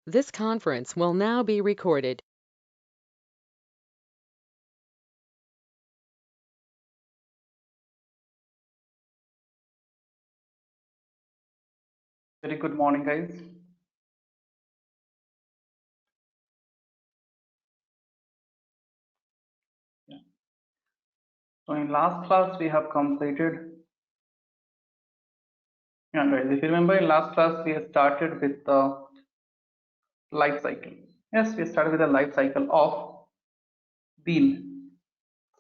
This conference will now be recorded. Very good morning, guys. So in last class we have completed. Guys, if you remember, in last class we have started with the life cycle. Yes, we started with the life cycle of bean,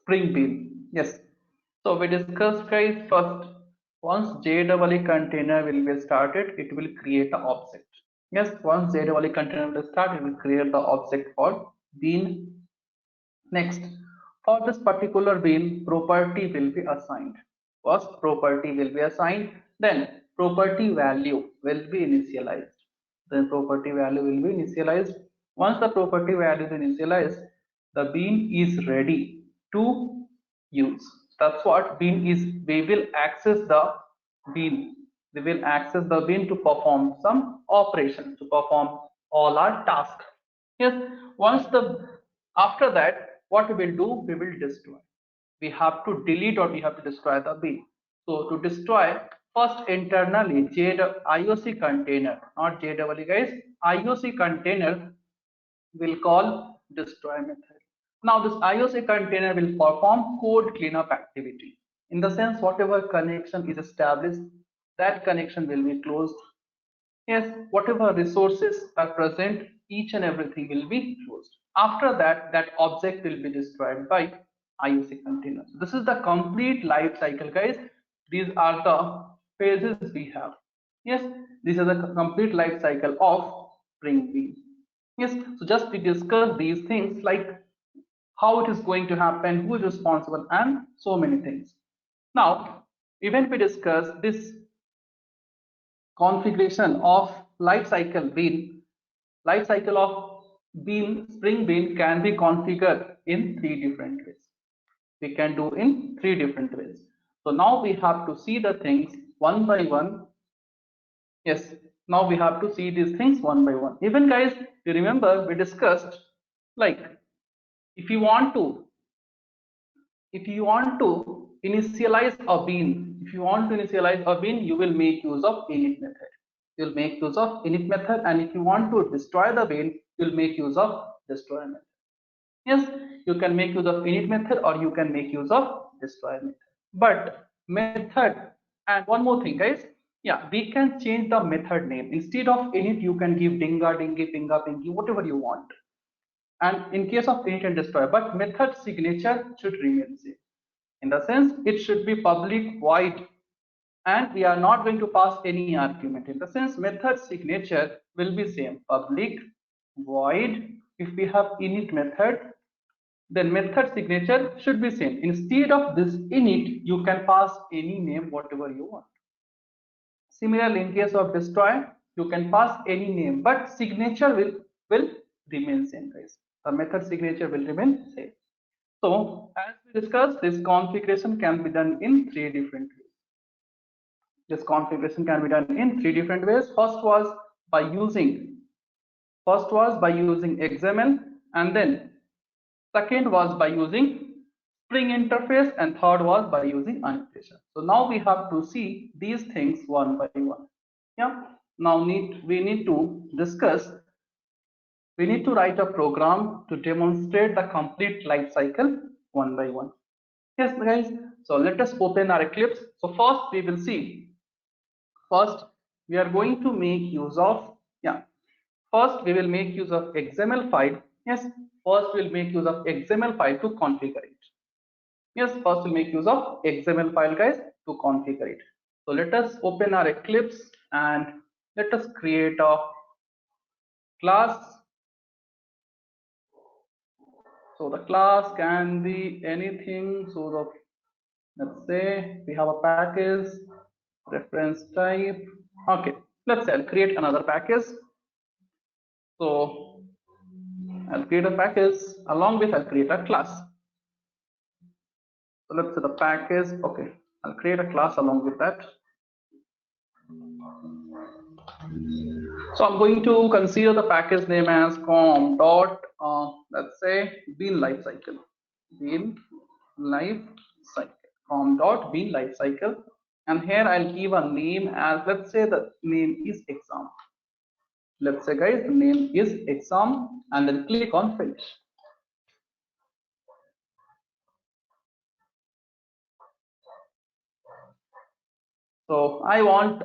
spring bean. Yes. So we discussed, guys, first once JEE container will be started, it will create an object. Yes, once JEE container will start, it will create the object for bean. Next, for this particular bean, property will be assigned. First, property will be assigned, then property value will be initialized. Then property value will be initialized. Once the property value is initialized, the bean is ready to use. That's what bean is. We will access the bean. We will access the bean to perform some operation, to perform all our tasks. Yes, once the after that, what we will do, we will destroy. We have to delete or we have to destroy the bean. So to destroy, first internally IOC container, not JEE guys, IOC container will call destroy method. Now this IOC container will perform code cleanup activity. In the sense, whatever connection is established, that connection will be closed. Yes, whatever resources are present, each and everything will be closed. After that, that object will be destroyed by IOC container. This is the complete life cycle, guys. These are the phases we have. Yes, these are the complete life cycle of Spring Bean. Yes, so just we discuss these things like how it is going to happen, who is responsible, and so many things. Now, even we discuss this configuration of life cycle of bean, spring bean can be configured in 3 different ways. We can do in 3 different ways. So now we have to see the things one by one. Yes, now we have to see these things one by one. Even guys, you remember we discussed like if you want to initialize a bean, you will make use of init method. You'll make use of init method, and if you want to destroy the bean, you'll make use of destroy method. Yes, you can make use of init method or you can make use of destroy method. But method, and one more thing, guys. Yeah, we can change the method name. Instead of init, you can give dinga, dingy, pinga, pinky, whatever you want. And in case of init and destroy, but method signature should remain same. In the sense, it should be public void, and we are not going to pass any argument. In the sense, method signature will be same, public void. If we have init method, then method signature should be same. Instead of this init, you can pass any name whatever you want. Similarly, in case of destroy, you can pass any name, but signature will remain same, guys. The method signature will remain same. So as we discussed, this configuration can be done in 3 different ways. This configuration can be done in 3 different ways. First was by using XML, and then second was by using Spring interface, and third was by using annotation. So now we have to see these things one by one. Yeah. Now we need to discuss. We need to write a program to demonstrate the complete life cycle one by one. Yes, guys. So let us open our Eclipse. So first we will see. First, we are going to make use of, yeah. First, we will make use of XML file. Yes, first we'll make use of XML file to configure it. Yes, first we'll make use of XML file, guys, to configure it. So let us open our Eclipse and let us create a class. So the class can be anything. So let's say we have a package, reference type. Okay, let's say I'll create another package. So I'll create a package, along with I'll create a class. So let's say the package. Okay, I'll create a class along with that. So I'm going to consider the package name as com dot let's say bean lifecycle. Bean lifecycle. Com dot bean lifecycle. And here I'll give a name as, let's say the name is exam. Let's say guys the name is exam, and then click on finish. So I want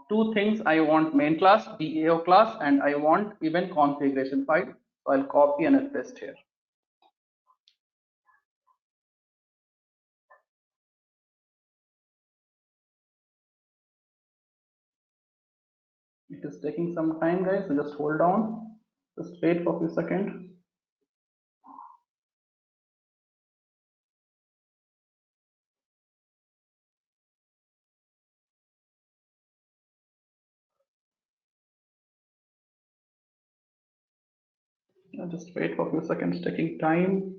two things. I want main class, DAO class, and I want event configuration file. So I'll copy and I'll paste here. It is taking some time, guys, so just hold on. Just wait for a few seconds. Just wait for a few seconds, taking time.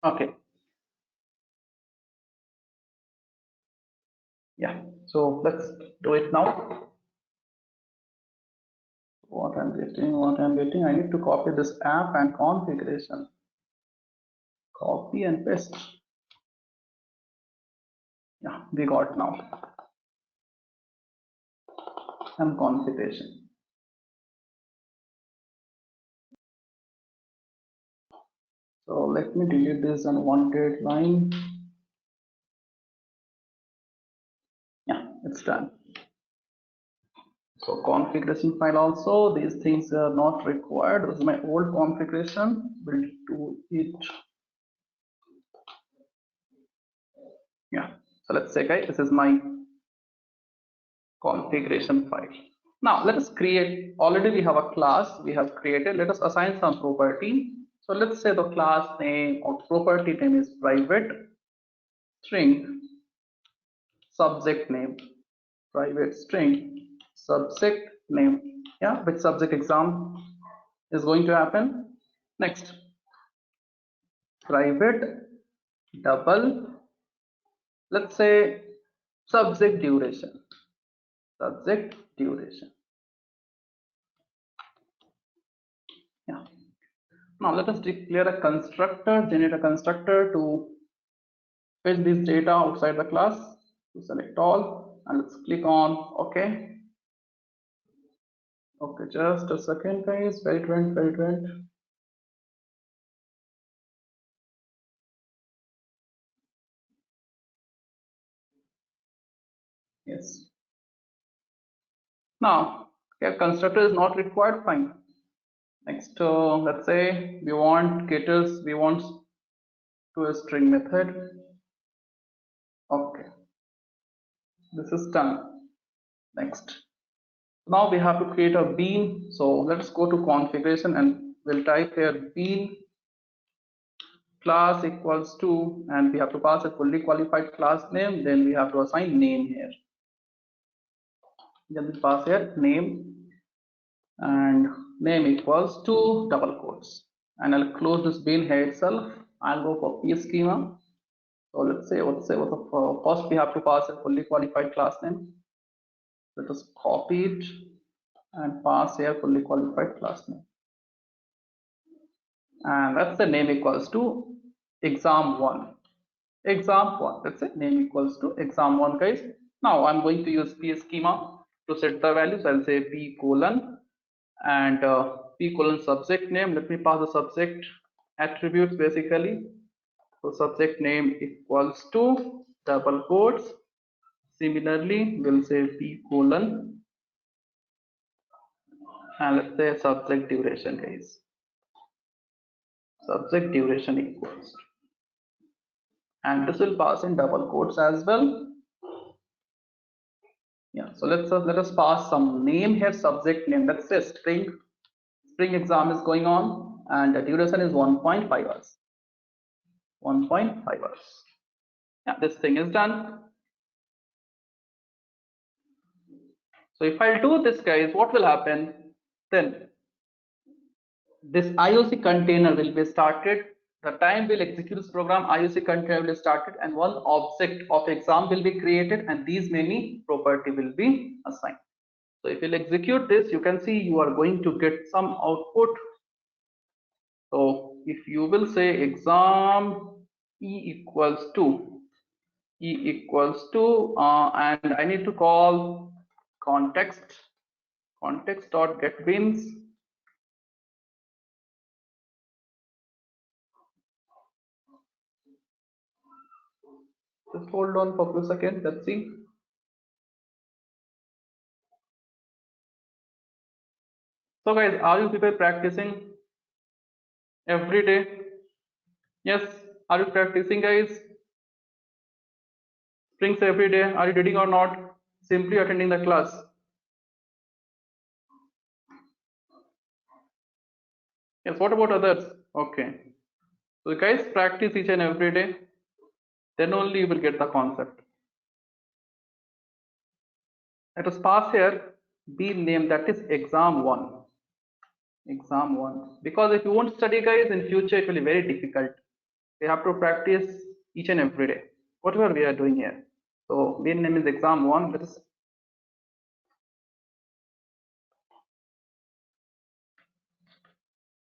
Okay. Yeah. So let's do it now. What I'm getting, I need to copy this app and configuration. Copy and paste. Yeah, we got now. And configuration. So let me delete this unwanted line. Yeah, it's done. So configuration file also, these things are not required. This is my old configuration. We'll do it. Yeah. So let's say, guys, this is my configuration file. Now let us create, already we have a class we have created. Let us assign some property. So let's say the class name or property name is private string subject name, private string subject name. Yeah, which subject exam is going to happen. Next, private double, let's say subject duration, subject duration. Yeah. Now let us declare a constructor, generate a constructor to fetch this data outside the class. To select all and let's click on OK. Okay, just a second, guys. Wait. Yes. Now, okay, constructor is not required. Fine. Next, let's say we want getters. We want to a string method. Okay, this is done. Next. Now we have to create a bean. So let's go to configuration and we'll type here bean class equals to, and we have to pass a fully qualified class name. Then we have to assign name here. Then we pass here name and name equals to double quotes. And I'll close this bean here itself. I'll go for p schema. So let's say what the first we have to pass a fully qualified class name. Let us copy it and pass here fully qualified class name. And that's the name equals to exam1. Exam1. Let's say name equals to exam1, guys. Now I'm going to use p schema to set the values. I'll say p colon and p colon subject name. Let me pass the subject attributes basically. So subject name equals to double quotes. Similarly, we'll say p colon and let's say subject duration, guys. Subject duration equals. and this will pass in double quotes as well. Yeah, so let us pass some name here, subject name. Let's say spring exam is going on, and the duration is 1.5 hours. 1.5 hours. Yeah, this thing is done. So if I do this, guys, what will happen? Then this IOC container will be started. The time we'll execute this program, IOC container will be started, and one object of exam will be created, and these many property will be assigned. So if you'll execute this, you can see you are going to get some output. So if you will say exam E equals to and I need to call context dot get beans. Just hold on for a few seconds. Let's see. So guys, are you people practicing every day? Yes. Are you practicing, guys? Springs every day. Are you reading or not? Simply attending the class. Yes. What about others? Okay. So guys, practice each and every day. Then only you will get the concept. Let us pass here B name, that is exam 1. Exam 1. Because if you won't study, guys, in future it will be very difficult. We have to practice each and every day, whatever we are doing here. So B name is exam 1. Let us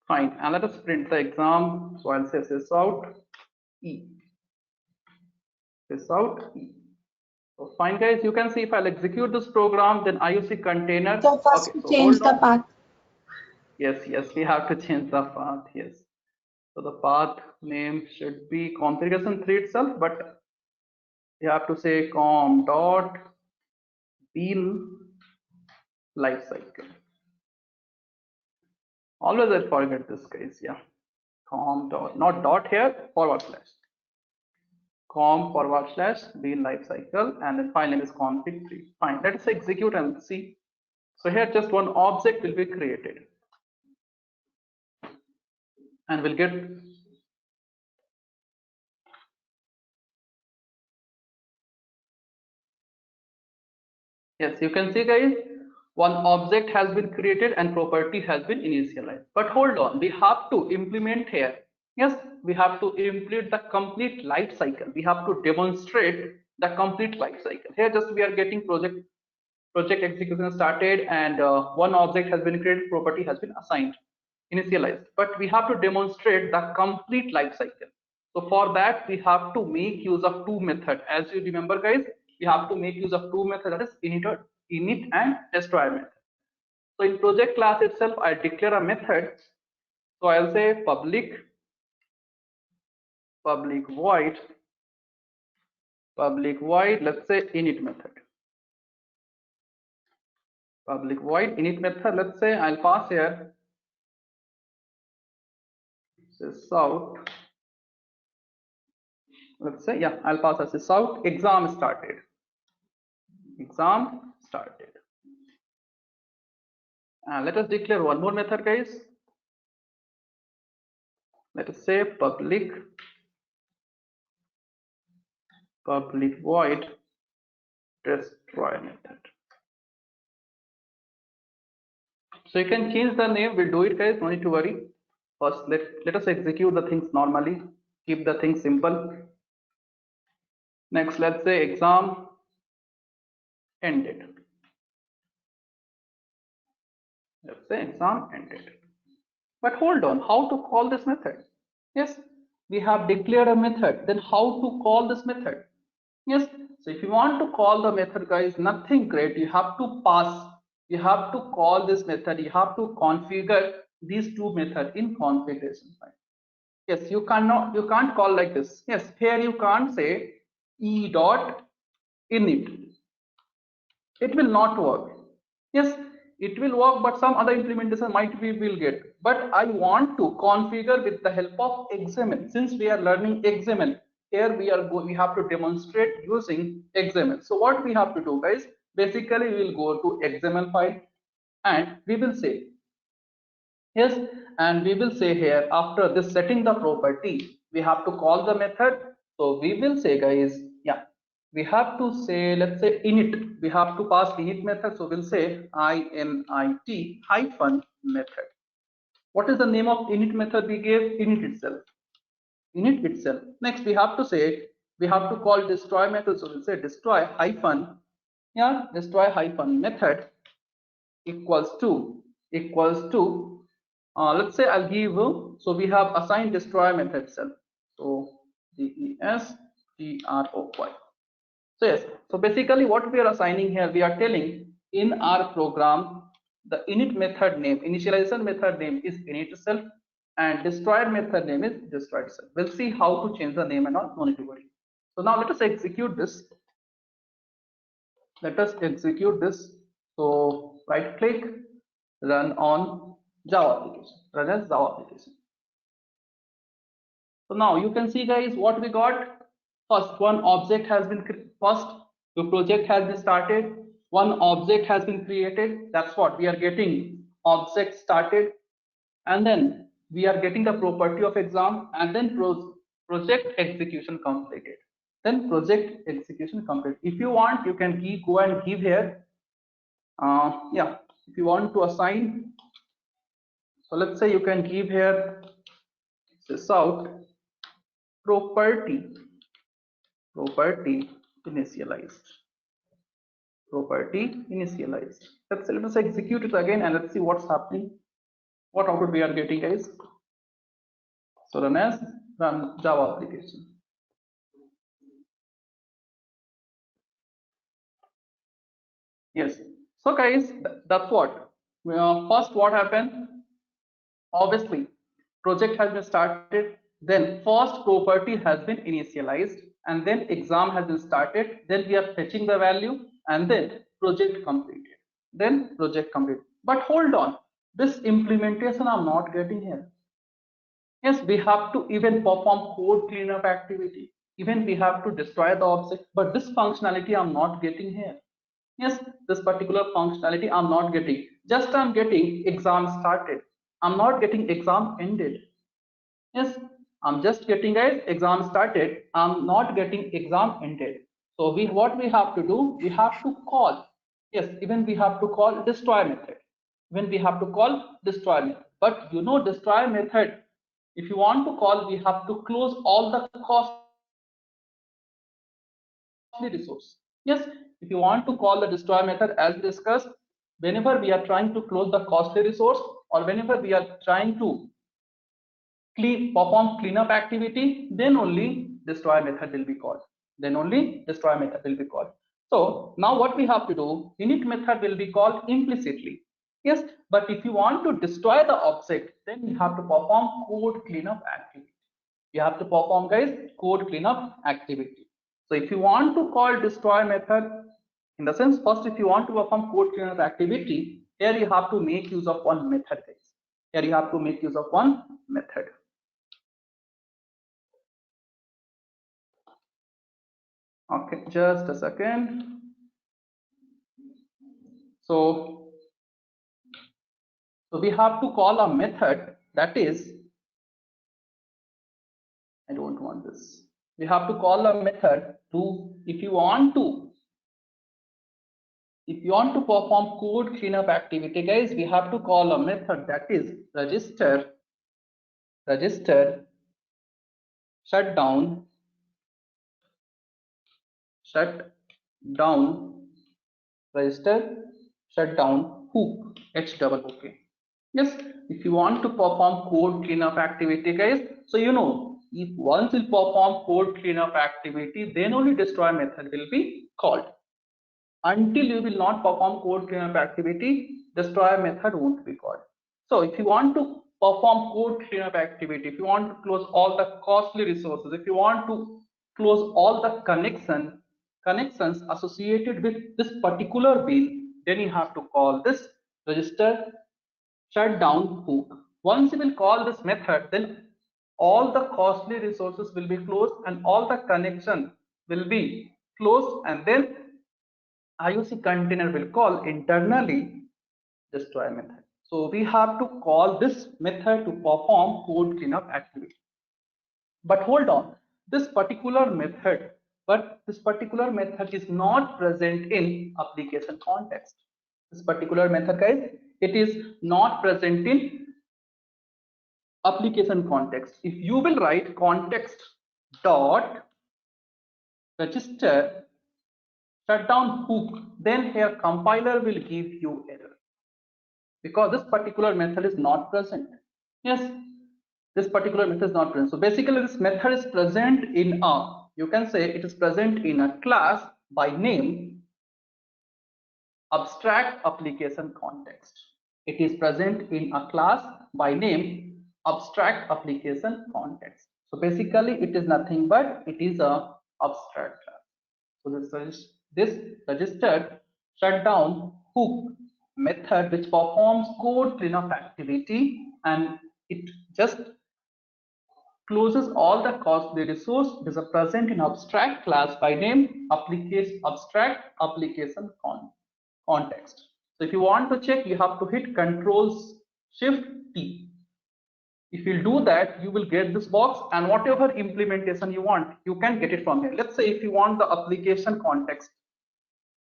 fine, and let us print the exam. So I'll say this out E. This out E. So fine, guys, you can see if I'll execute this program, then IOC container. So first Okay, so change the path. Yes, we have to change the path. Yes. So the path name should be configuration 3 itself, but you have to say com dot bean lifecycle. Always I forget this, guys. Yeah, com dot, not dot here, forward slash com forward slash bean lifecycle, and the file name is config3. Fine, let us execute and see. So here just one object will be created, and we'll get yes, you can see, guys, one object has been created and property has been initialized. But hold on, we have to implement here. Yes, we have to implement the complete life cycle. We have to demonstrate the complete life cycle. Here just we are getting project execution started, and one object has been created, property has been assigned, initialized. But we have to demonstrate the complete life cycle. So for that, we have to make use of two methods. As you remember, guys, we have to make use of two methods, that is init and destroy method. So in project class itself, I declare a method. So I'll say public void, let's say init method. Public void init method. Let's say I'll pass here this out. Let's say, yeah, I'll pass this out. Exam started. Let us declare one more method, guys. Let us say public void destroy method. So you can change the name. We'll do it, guys. No need to worry. First, let us execute the things normally. Keep the things simple. Next, let's say exam ended. Let's say exam ended. But hold on, how to call this method? Yes, we have declared a method. Then how to call this method? Yes, so if you want to call the method, guys, nothing great. You have to pass. You have to call this method. You have to configure these two methods in configuration file. Yes, you can't call like this. Yes, here you can't say e dot init. It will not work. Yes, it will work, but some other implementation might we will get. But I want to configure with the help of XML. Since we are learning XML, here we have to demonstrate using XML. So what we have to do, guys, basically we will go to XML file and we will say yes, and we will say here after this setting the property, we have to call the method. So we will say, guys, yeah, we have to say, let's say init, we have to pass init method. So we'll say init hyphen method. What is the name of init method we gave? Init itself. Init itself. Next, we have to say, we have to call destroy method. So we'll say destroy hyphen, yeah, destroy hyphen method equals to let's say I'll give so we have assigned destroy method itself. So destroy. So yes, so basically what we are assigning here, we are telling in our program the init method name, initialization method name is init itself, and destroyed method name is destroyed itself. We'll see how to change the name and all, no need to worry. So now let us execute this. Let us execute this. So right click, run on Java application, run as Java application. So now you can see, guys, what we got. First, one object has been first the project has been started, one object has been created. That's what we are getting, object started, and then we are getting the property of exam, and then project execution completed. Then project execution complete. If you want, you can go and give here. Yeah, if you want to assign, so let's say you can give here this out property initialized. Let us execute it again and let's see what's happening, what output we are getting, guys. So run Java application. Yes, so guys, that's what first what happened. Obviously project has been started, then first property has been initialized, and then exam has been started, then we are fetching the value, and then project completed, but hold on, this implementation I'm not getting here. Yes, we have to even perform code cleanup activity, even we have to destroy the object, but this functionality I'm not getting here. Yes, this particular functionality I'm not getting. Just I'm getting exam started, I'm not getting exam ended. Yes, I'm just getting a exam started, I'm not getting exam ended. So what we have to do, we have to call, yes, even we have to call destroy method, but you know destroy method, if you want to call, we have to close all the costly resource. Yes, if you want to call the destroy method, as discussed, whenever we are trying to close the costly resource, or whenever we are trying to perform cleanup activity, then only destroy method will be called. So now what we have to do, init method will be called implicitly. Yes, but if you want to destroy the object, then you have to perform code cleanup activity. You have to perform, guys, code cleanup activity. So if you want to call destroy method, in the sense, first if you want to perform code cleanup activity, here you have to make use of one method, guys. Okay, just a second. So we have to call a method that is, I don't want this. We have to call a method to, if you want to perform code cleanup activity, guys, we have to call a method that is register shutdown register shutdown hook HOOK. Yes, if you want to perform code cleanup activity, guys, so you know, if once you perform code cleanup activity, then only destroy method will be called. Until you will not perform code cleanup activity, destroy method won't be called. So if you want to perform code cleanup activity, if you want to close all the costly resources, if you want to close all the connections associated with this particular bill, then you have to call this register shutdown hook. Once you will call this method, then all the costly resources will be closed and all the connection will be closed, and then IOC container will call internally destroy method. So we have to call this method to perform code cleanup activity. But hold on, this particular method, is not present in application context. This particular method, guys, it is not present in application context. If you will write context dot register shutdown hook, then here compiler will give you error because this particular method is not present. Yes, this particular method is not present. So basically this method is present in a, you can say it is present in a class by name abstract application context. It is present in a class by name abstract application context. So basically it is nothing but it is a abstract class. So this registered shutdown hook method which performs code cleanup activity, and it just closes all the costly resource. It is a present in abstract class by name application abstract application context. So if you want to check, you have to hit Control Shift T. If you do that, you will get this box, and whatever implementation you want, you can get it from here. Let's say if you want the application context,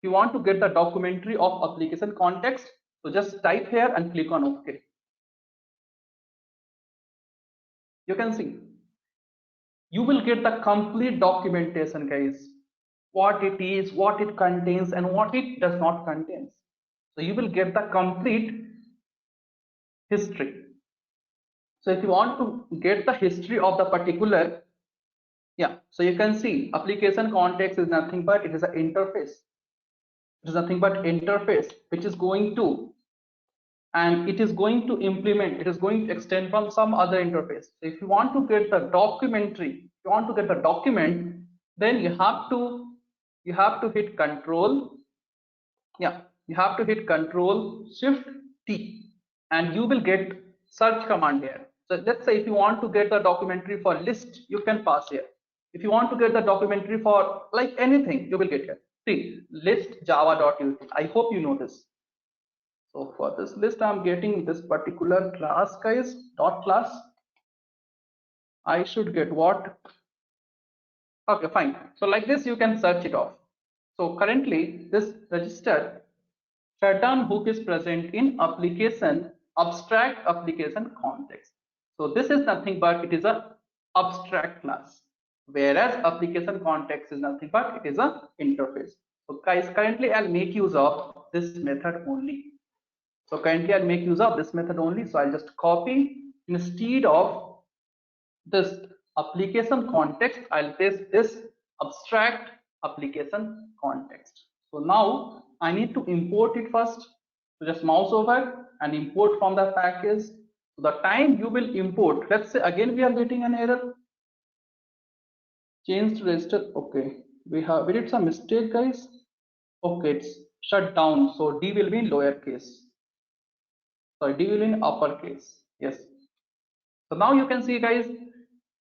if you want to get the documentary of application context, so just type here and click on OK. You can see you will get the complete documentation, guys, what it is, what it contains, and what it does not contain. So you will get the complete history. So if you want to get the history of the particular, yeah, so you can see application context is nothing but it is an interface. It is nothing but interface which is going to, and it is going to implement, it is going to extend from some other interface. So if you want to get the documentary, if you want to get the document, then you have to hit Control, yeah, you have to hit Control Shift T, and you will get search command here. So let's say if you want to get the documentary for list, you can pass here. If you want to get the documentary for like anything, you will get here. See, list java.util. I hope you know this. So for this list, I'm getting this particular class, guys, dot class. I should get what? Okay, fine. So like this, you can search it off. So currently, this registered shutdown hook is present in application abstract application context. So this is nothing but it is a abstract class, whereas application context is nothing but it is a interface. So guys, currently I'll make use of this method only. So currently I'll make use of this method only. So I'll just copy, instead of this application context, I'll paste this abstract application context. So now I need to import it first. So just mouse over and import from the package. So the time you will import, let's say again we are getting an error. Change to register. Okay, we did some mistake, guys. Okay, it's shut down. So D will be in lowercase. Sorry, D will be in uppercase. Yes. So now you can see, guys,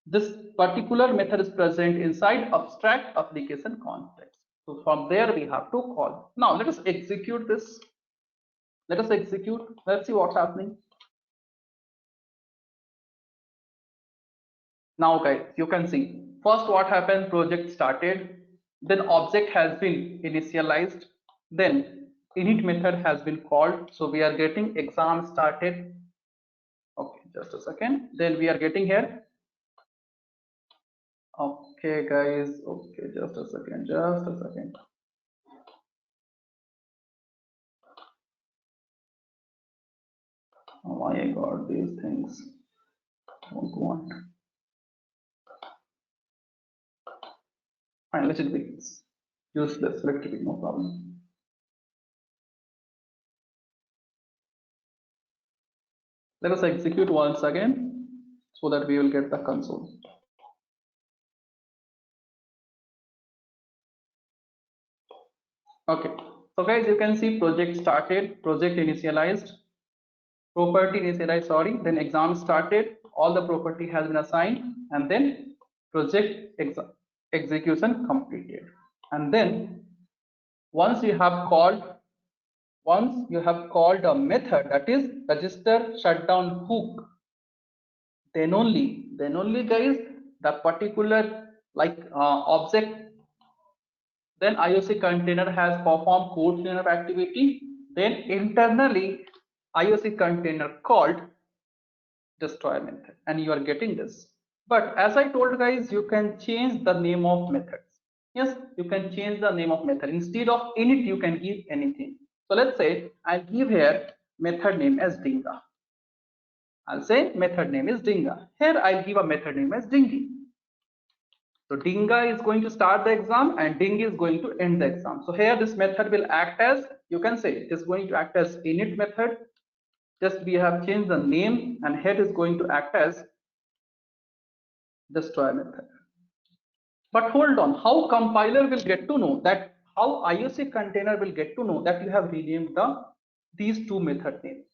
this particular method is present inside abstract application context. So from there we have to call. Now let us execute this. Let us execute. Let's see what's happening. Now guys, you can see first what happened, project started, then object has been initialized, then init method has been called. So we are getting exam started. Okay, just a second. Then we are getting here. Okay guys, okay, just a second. Oh my god, these things don't want. Fine, let it be. It's useless, let it be, no problem. Let us execute once again so that we will get the console. Okay, so guys, you can see project started, project initialized, property initialized, sorry, then exam started, all the property has been assigned, and then project execution completed. And then once you have called a method, that is register shutdown hook, then only guys, the particular object, then IOC container has performed code cleanup activity, then internally IOC container called destroy method, and you are getting this. But as I told guys, you can change the name of methods. Yes, you can change the name of method. Instead of init, you can give anything. So let's say I'll give here method name as Dinga. I'll say method name is Dinga. Here I'll give a method name as Dingy. So Dinga is going to start the exam and Dingy is going to end the exam. So here this method will act as, you can say it is going to act as init method. Just we have changed the name, and here is going to act as destroy method. But hold on, how compiler will get to know that, how IOC container will get to know that you have renamed these two method names?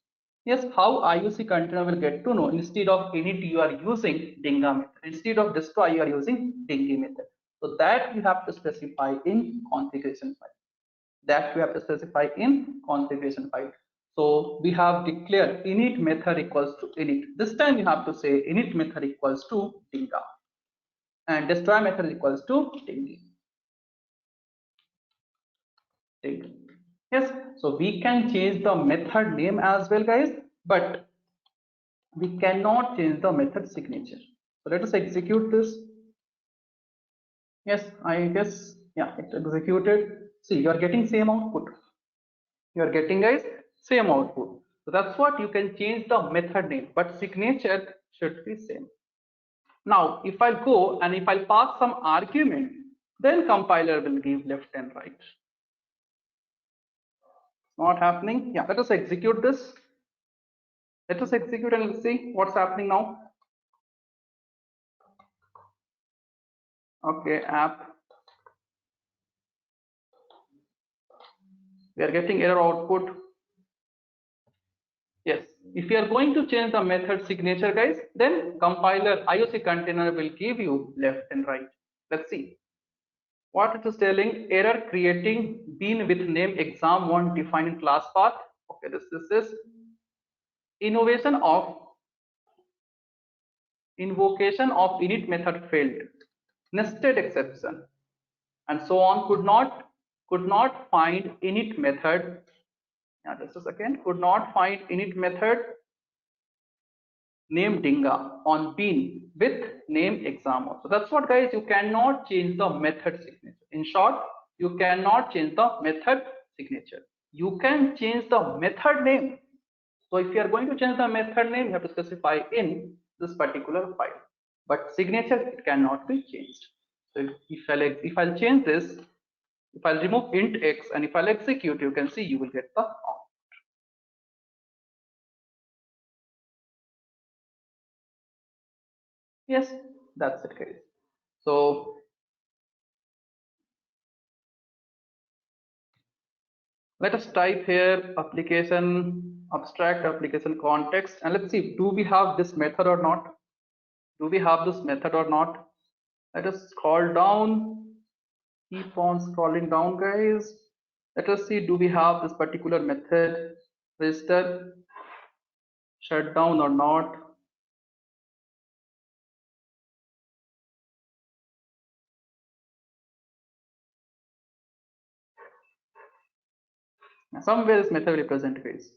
Yes, how IOC container will get to know instead of init you are using Dinga method, instead of destroy you are using Dingy method. So that you have to specify in configuration file. That we have to specify in configuration file. So we have declared init method equals to init. This time you have to say init method equals to Dinga and destroy method equals to Dingy. Yes, so we can change the method name as well, guys, but we cannot change the method signature. So let us execute this. Yes, I guess, yeah, it executed. See, you are getting same output. You are getting, guys, same output. So that's what you can change the method name, but signature should be same. Now, if I go and if I pass some argument, then compiler will give left and right. Not happening. Yeah, let us execute this. Let us execute and let's see what's happening now. Okay, app. We are getting error output. Yes, if you are going to change the method signature, guys, then compiler IOC container will give you left and right. Let's see what it is telling. Error creating bean with name exam1 defined in class path. Okay, this is invocation of init method failed, nested exception, and so on. Could not find init method. Yeah, this is again could not find init method name Dinga on bean with name exam1. So that's what, guys, you cannot change the method signature. In short, you cannot change the method signature. You can change the method name. So if you are going to change the method name, you have to specify in this particular file. But signature, it cannot be changed. So if I'll change this, if I'll remove int x and if I'll execute, you can see you will get the output. Yes, that's it, guys. So let us type here application abstract application context, and let's see, do we have this method or not? Do we have this method or not? Let us scroll down, keep on scrolling down, guys. Let us see, do we have this particular method register shutdown or not? Somewhere this method will present, guys.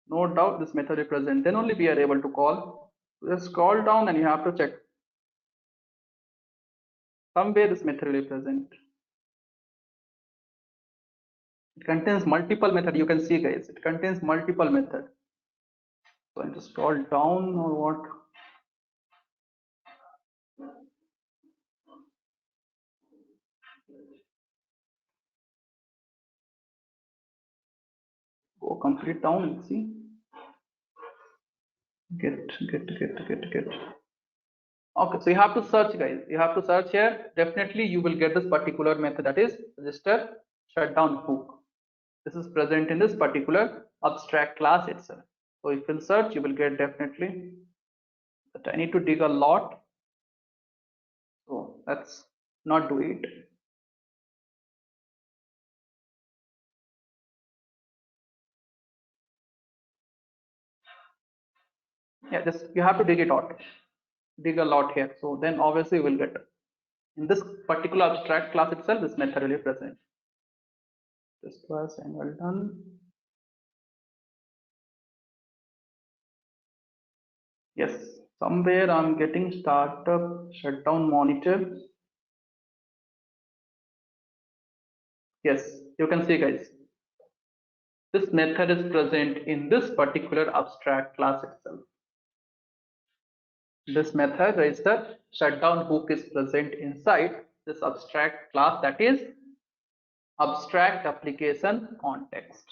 No doubt this method will present, then only we are able to call. Just scroll down and you have to check. Somewhere this method will present. It contains multiple method. You can see, guys, it contains multiple method. So I just scroll down or what? Go complete down and see. Get. Okay, so you have to search, guys. You have to search here. Definitely you will get this particular method, that is register shutdown hook. This is present in this particular abstract class itself. So if you'll search, you will get definitely, but I need to dig a lot. So let's not do it. Yeah, just you have to dig a lot here. So then obviously you will get in this particular abstract class itself, this method will be present. This was and well done. Yes, somewhere I'm getting startup shutdown monitor. Yes, you can see guys. This method is present in this particular abstract class itself. This method is the shutdown hook is present inside this abstract class, that is abstract application context.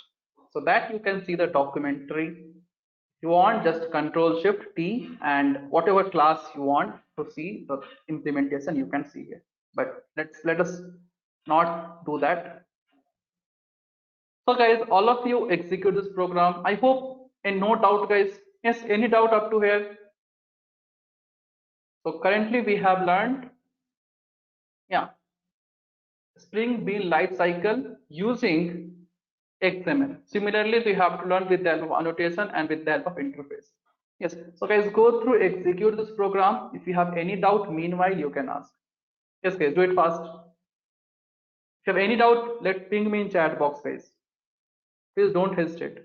So that you can see the documentary. If you want, just Control Shift T and whatever class you want to see the implementation you can see here. But let us not do that. So guys, all of you execute this program. I hope and no doubt guys. Yes, any doubt up to here? So currently we have learned, yeah, Spring Bean life cycle using XML. Similarly, we have to learn with the help of annotation and with the help of interface. Yes, so guys, go through, execute this program. If you have any doubt, meanwhile, you can ask. Yes, guys, do it fast. If you have any doubt, let ping me in chat box, guys. Please don't hesitate.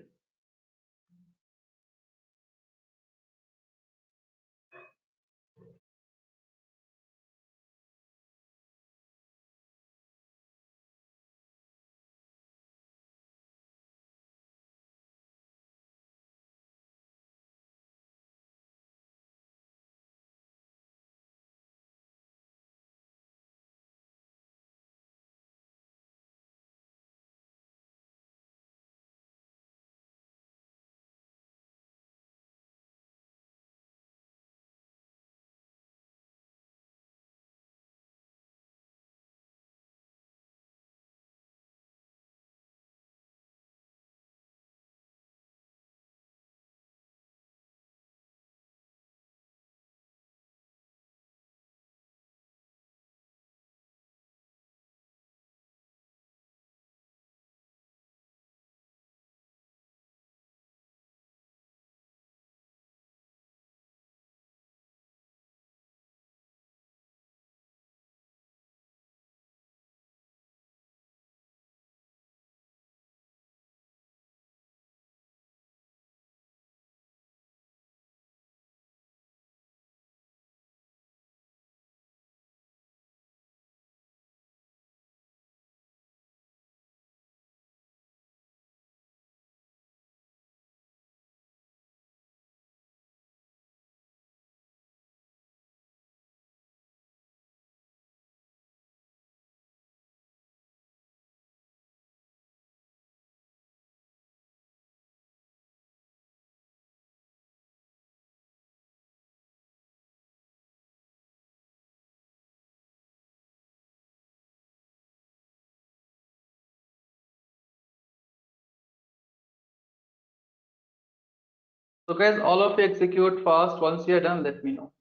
So guys, all of you execute fast. Once you are done, let me know.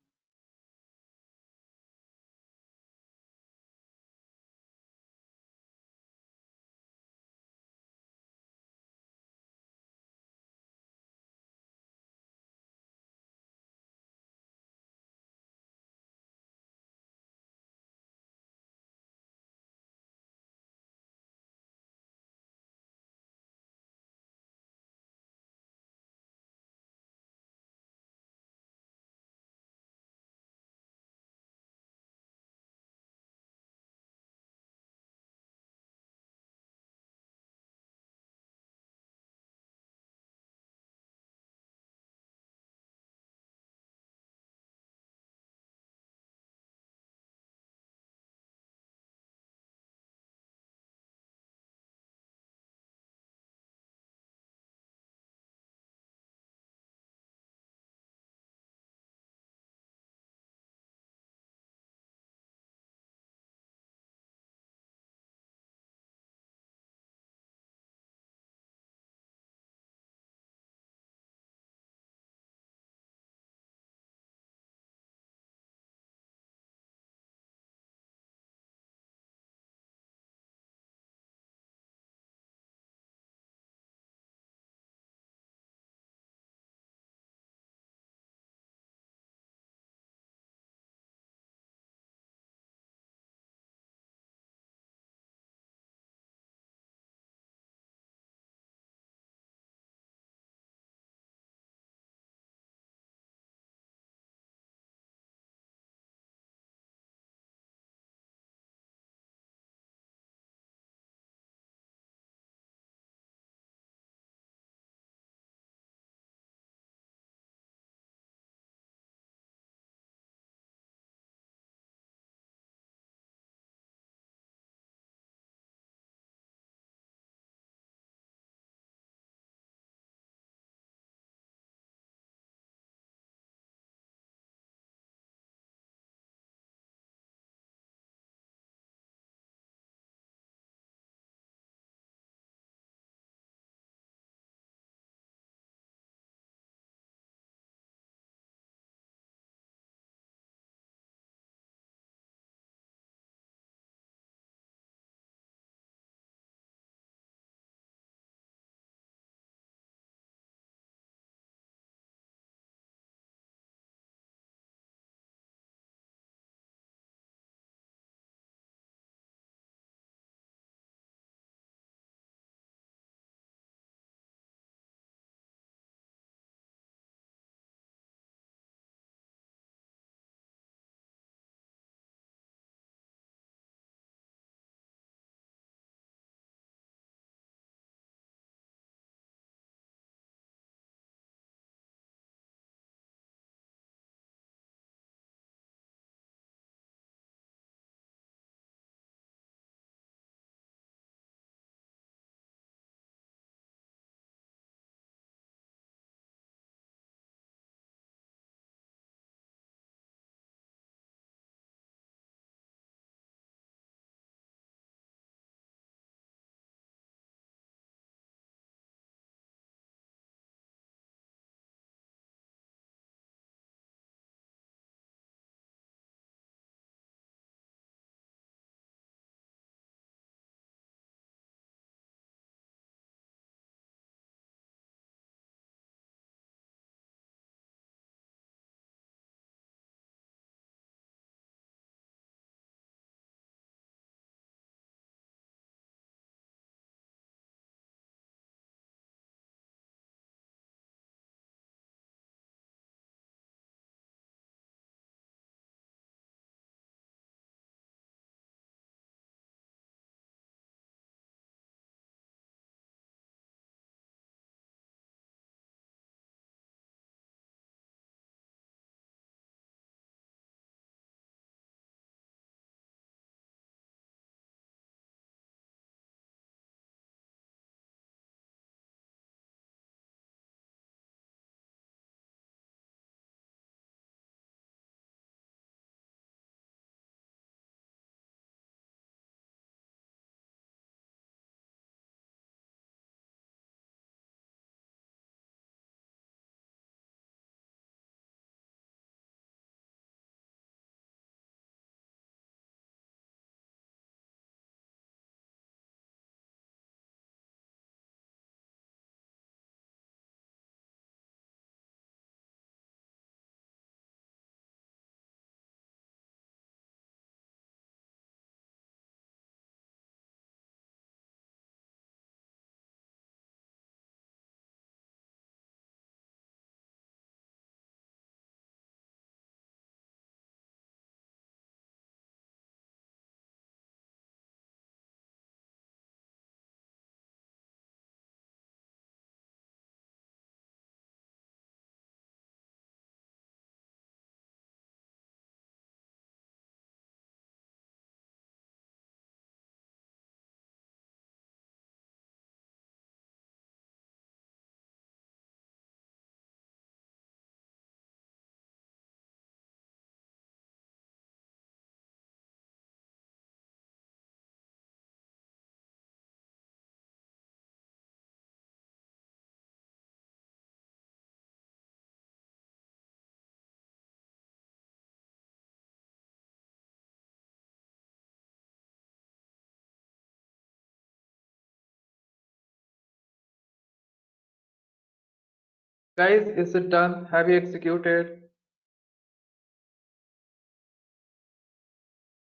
Guys, is it done? Have you executed?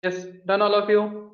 Yes, done all of you?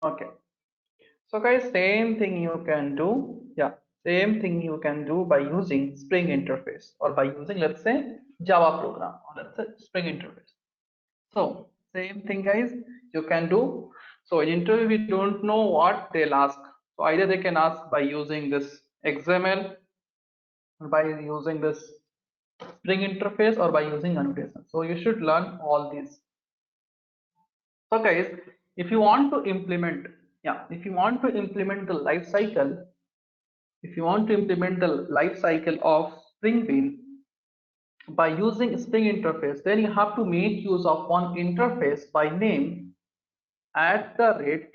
Okay. So guys, same thing you can do. Yeah, same thing you can do by using Spring interface or by using, let's say, Java program or let's say Spring interface. So same thing, guys, you can do. So in interview, we don't know what they'll ask. So either they can ask by using this XML, or by using this Spring interface, or by using annotation. So you should learn all these. So guys, if you want to implement, yeah, if you want to implement the life cycle, if you want to implement the life cycle of Spring Bean by using Spring interface, then you have to make use of one interface by name at the rate.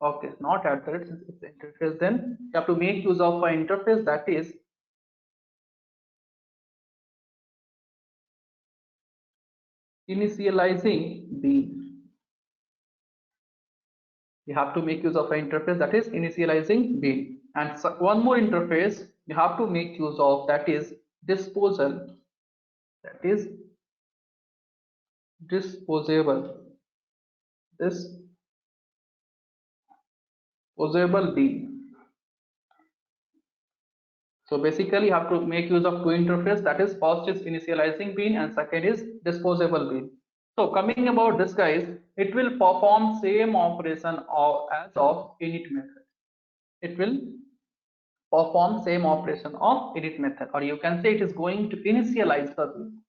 Okay, not at the rate, since it's interface, then you have to make use of an interface that is initializing bean. You have to make use of an interface that is initializing bean, and one more interface you have to make use of, that is disposal, that is disposable, disposable bean. So basically you have to make use of two interface, that is first is initializing bean and second is disposable bean. So coming about this guys, it will perform same operation as of init method. It will perform same operation of init method, or you can say it is going to initialize the bean.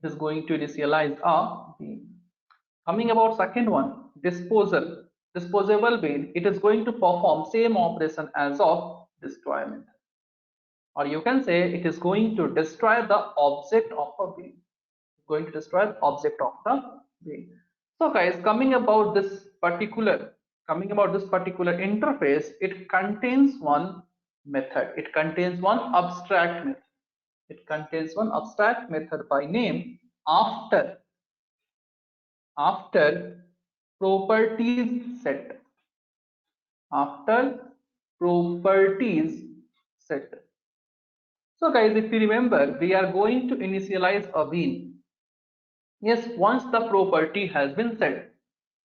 It is going to initialize a bean. Coming about second one, disposable bean, it is going to perform same operation as of destroy method, or you can say it is going to destroy the object of a bean. Going to destroy the object of the bean. So guys, coming about this particular interface, it contains one method. It contains one abstract method. It contains one abstract method by name after properties set. After properties set. So guys, if you remember, we are going to initialize a bean. Yes, once the property has been set,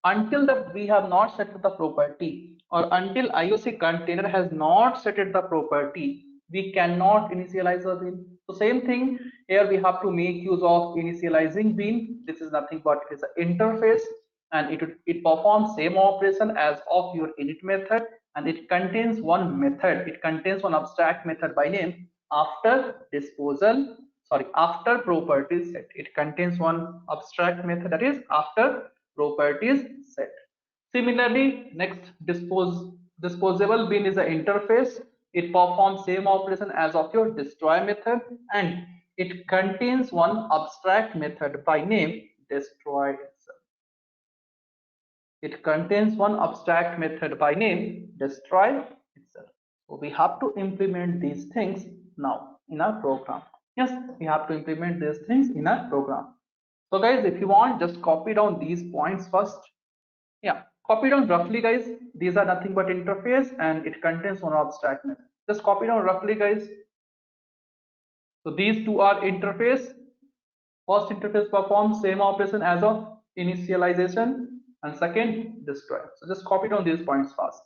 until that we have not set the property, or until IOC container has not set the property, we cannot initialize a bean. So same thing here, we have to make use of initializing bean. This is nothing but it is an interface, and it performs same operation as of your init method, and it contains one method. It contains one abstract method by name after properties set. It contains one abstract method, that is after properties set. Similarly, next disposable bin is an interface. It performs same operation as of your destroy method, and it contains one abstract method by name destroy itself. It contains one abstract method by name destroy itself. So we have to implement these things now in our program. Yes, we have to implement these things in our program. So guys, if you want, just copy down these points first. Yeah, copy down roughly guys. These are nothing but interface, and it contains one abstract method. Just copy down roughly guys. So these two are interface. First interface performs same operation as of initialization, and second destroy. So just copy down these points fast.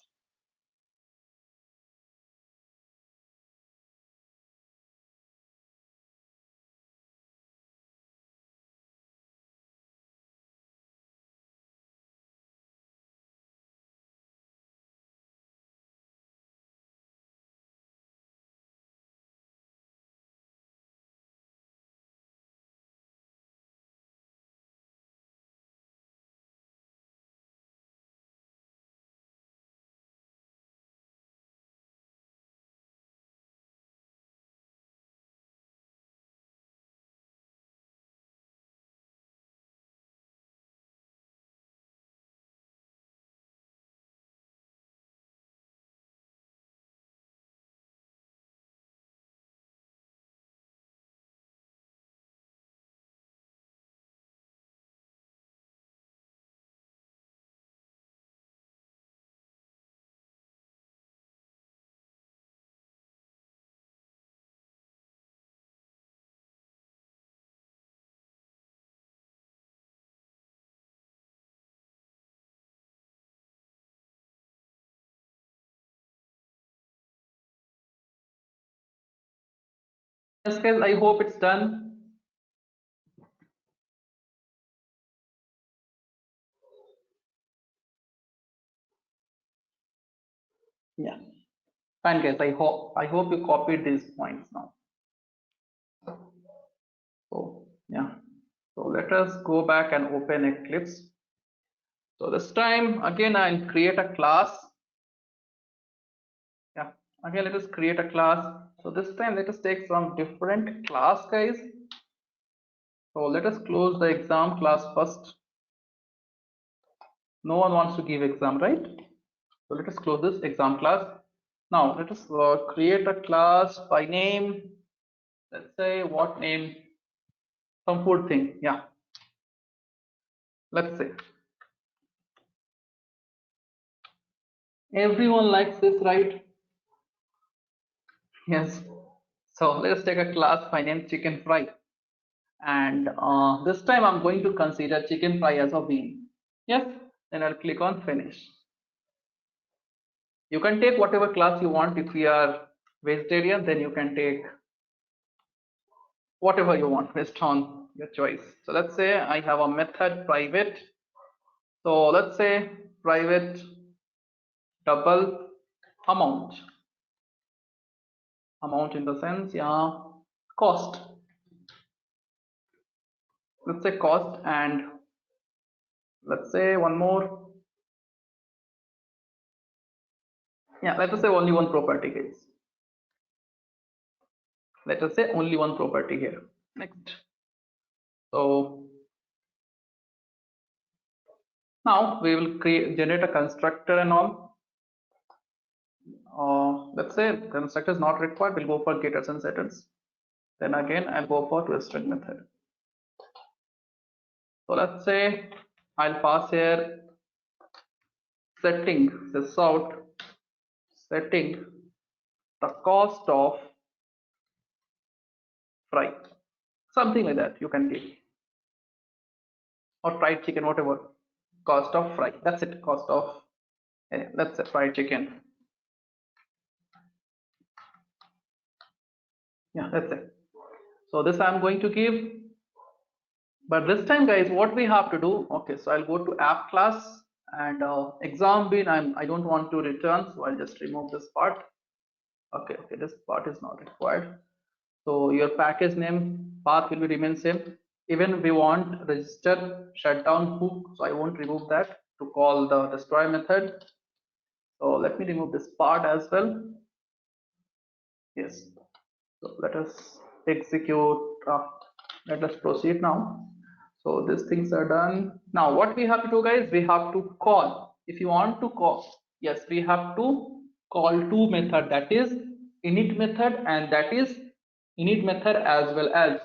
Yes guys, I hope it's done. Yeah, fine guys. I hope you copied these points now. So yeah, so let us go back and open Eclipse. So this time again I'll create a class. Yeah, again let us create a class. So this time let us take some different class guys. So let us close the exam class first. No one wants to give exam, right? So let us close this exam class. Now let us create a class by name. Let's say what name? Some food thing. Yeah, let's say everyone likes this, right? Yes. So let's take a class by name chicken fry, and this time I'm going to consider chicken fry as a bean. Yes. Then I'll click on finish. You can take whatever class you want. If you are vegetarian, then you can take whatever you want based on your choice. So let's say I have a method private. So let's say private double amount. Amount in the sense, yeah, cost. Let's say cost, and let's say one more. Yeah, let us say only one property, guys. Let us say only one property here. Next. So now we will generate a constructor and all. Let's say constructor is not required. We'll go for getters and setters. Then again, I'll go for twisted method. So let's say I'll pass here setting this out, setting the cost of fry, something like that. You can give, or fried chicken, whatever. Cost of fry. That's it. Cost of, let's say fried chicken. Yeah, that's it. So this I'm going to give, but this time, guys, what we have to do? Okay, so I'll go to app class and exam bin. I don't want to return, so I'll just remove this part. Okay, this part is not required. So your package name path will be remain same. Even we want register shutdown hook, so I won't remove that to call the destroy method. So let me remove this part as well. Yes. So let us execute. Let us proceed now. So these things are done. Now what we have to do, guys, we have to call. If you want to call, yes, we have to call two method, that is init method, and that is init method, as well as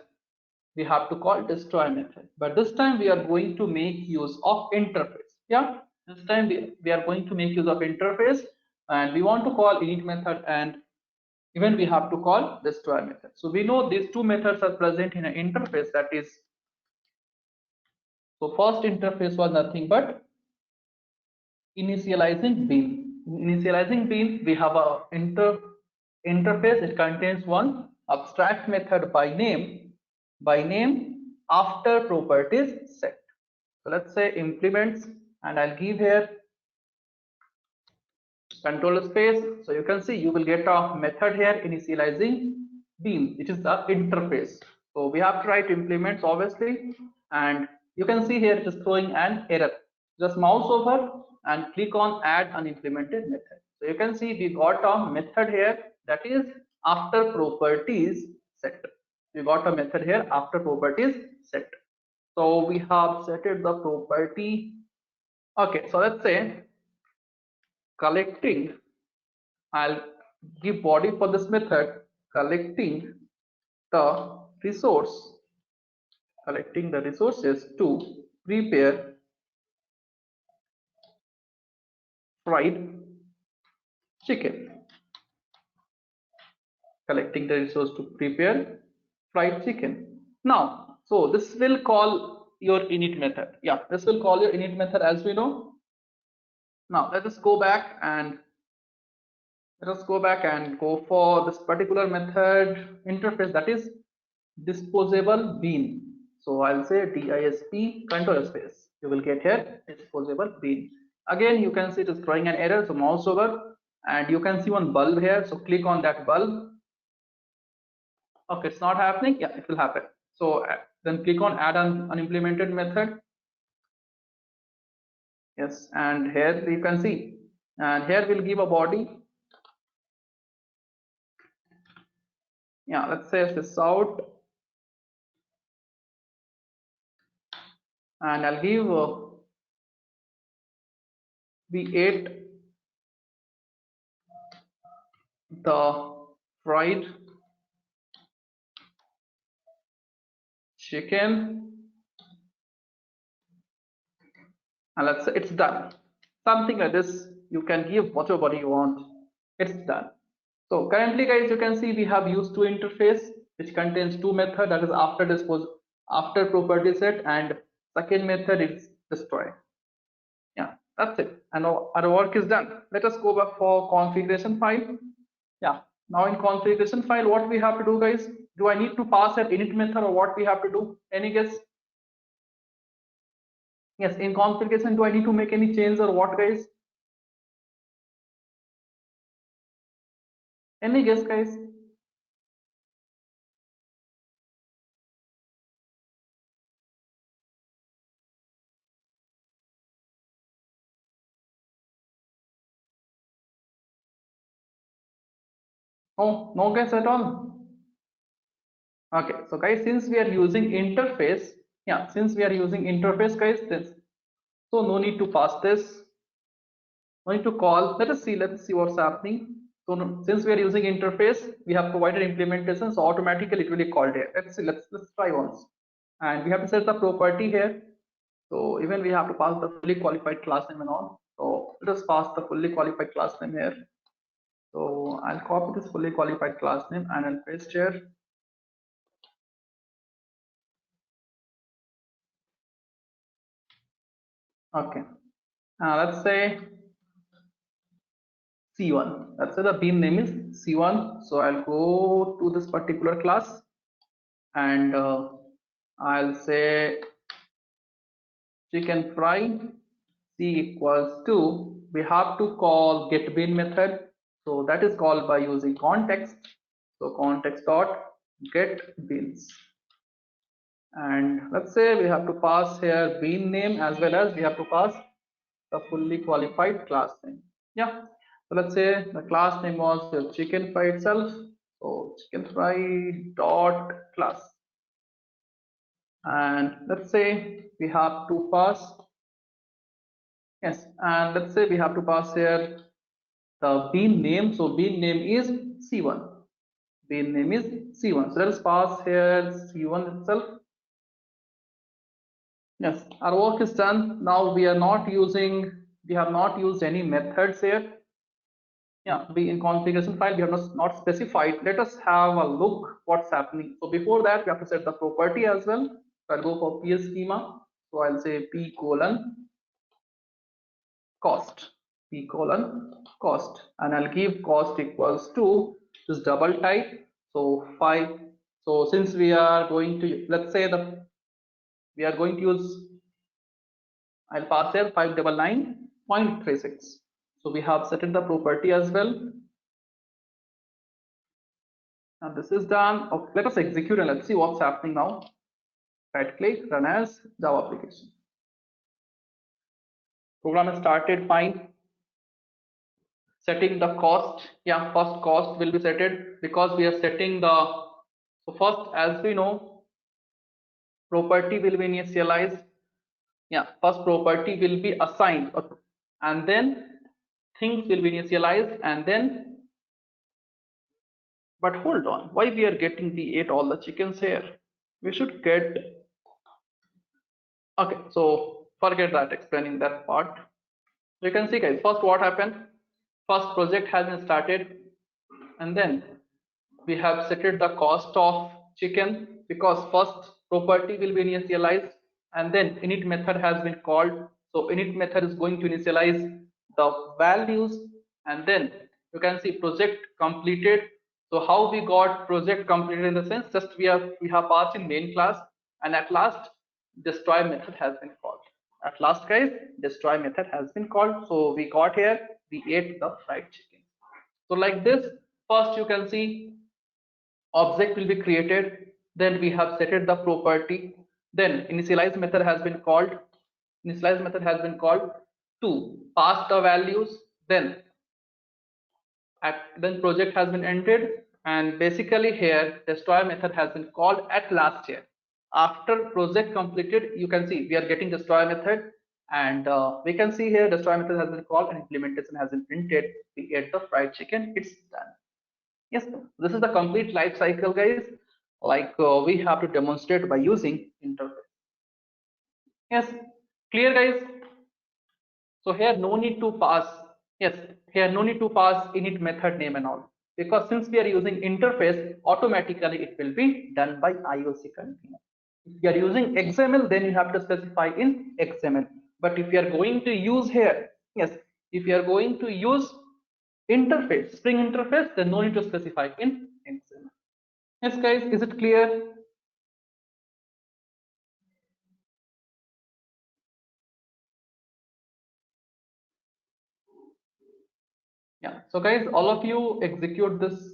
we have to call destroy method. But this time we are going to make use of interface. Yeah, this time we are going to make use of interface, and we want to call init method, and even we have to call destroy method. So we know these two methods are present in an interface, that is, so first interface was nothing but initializing bean. In initializing bean, we have a interface. It contains one abstract method by name after properties set. So let's say implements, and I'll give here control space. So you can see you will get a method here initializing bean, which is the interface. So we have to write implements, obviously, and you can see here it is throwing an error. Just mouse over and click on add unimplemented method. So you can see we got a method here, that is after properties set. We got a method here after properties set. So we have set it the property. Okay, so let's say collecting, I'll give body for this method, collecting the resource, collecting the resources to prepare fried chicken, collecting the resource to prepare fried chicken. Now, so this will call your init method. Yeah, this will call your init method, as we know. Now let us go back and go for this particular method interface, that is disposable bean. So I'll say DISP control space. You will get here disposable bean. Again, you can see it is throwing an error. So mouse over, and you can see one bulb here. So click on that bulb. Okay, it's not happening. Yeah, it will happen. So then click on add an unimplemented method. Yes, and here you can see, and here we'll give a body. Yeah, let's say this out, and I'll give we ate the fried chicken, and let's say it's done. Something like this. You can give whatever you want. It's done. So currently, guys, you can see we have used two interface which contains two method, that is after property set, and second method is destroy. Yeah, that's it, and our work is done. Let us go back for configuration file. Yeah, now in configuration file, what we have to do, guys, Do I need to pass an init method or what we have to do? Any guess? Yes, in configuration, do I need to make any change or what, guys? Any guess, guys? Oh, no guess at all. Okay, so guys, since we are using interface, yeah, since we are using interface, guys, this, so no need to pass this. No need to call. Let's see what's happening. So since we are using interface, we have provided implementation, so automatically it will be called here. Let's see. Let's try once, and we have to set the property here. So even we have to pass the fully qualified class name and all. So let us pass the fully qualified class name here. So I'll copy this fully qualified class name and I'll paste here. Okay. Let's say C1. Let's say the bean name is C1. So I'll go to this particular class and I'll say chicken fry C equals to, we have to call get bean method. So that is called by using context. So context dot get beans. And let's say we have to pass here bean name as well as we have to pass the fully qualified class name. Yeah. So let's say the class name was your chicken fry itself. So chicken fry dot class. And let's say we have to pass, yes, and let's say we have to pass here the bean name. So bean name is C1. Bean name is C1. So let's pass here C1 itself. Yes, our work is done. Now we are not using, we have not used any methods here. Yeah, we in configuration file, we have not specified. Let us have a look what's happening. So before that, we have to set the property as well. So I'll go for PS schema. So I'll say P colon cost, P colon cost, and I'll give cost equals to this double type. So 5. So since we are going to, let's say we are going to use, I'll pass here 599.36. So we have set the property as well. And this is done. Okay, let us execute and let's see what's happening now. Right click, run as Java application. Program has started fine. Setting the cost. Yeah, first cost will be set because we are setting the, so first, as we know, property will be initialized. Yeah, first property will be assigned and then things will be initialized and then, but hold on, why we are getting the 8 all the chickens here? We should get, okay, so forget that explaining that part. You can see guys, first what happened, first project has been started and then we have set the cost of chicken because first property will be initialized and then init method has been called. So init method is going to initialize the values and then you can see project completed. So how we got project completed in the sense, just we have passed in main class and at last destroy method has been called. At last guys, destroy method has been called. So we got here, we ate the fried chicken. So like this, first you can see object will be created, then we have set the property, then initialize method has been called, to pass the values, then then project has been ended and basically here destroy method has been called at last here. After project completed, you can see we are getting destroy method and we can see here destroy method has been called and implementation has been printed. We ate the fried chicken, it's done. Yes, this is the complete life cycle guys, like we have to demonstrate by using interface. Yes, clear guys? So here no need to pass, yes, here no need to pass init method name and all because since we are using interface, automatically it will be done by IOC container. If you are using XML, then you have to specify in XML. But if you are going to use here, yes, if you are going to use interface, Spring interface, then no need to specify in XML. Yes, guys, is it clear? Yeah. So guys, all of you execute this.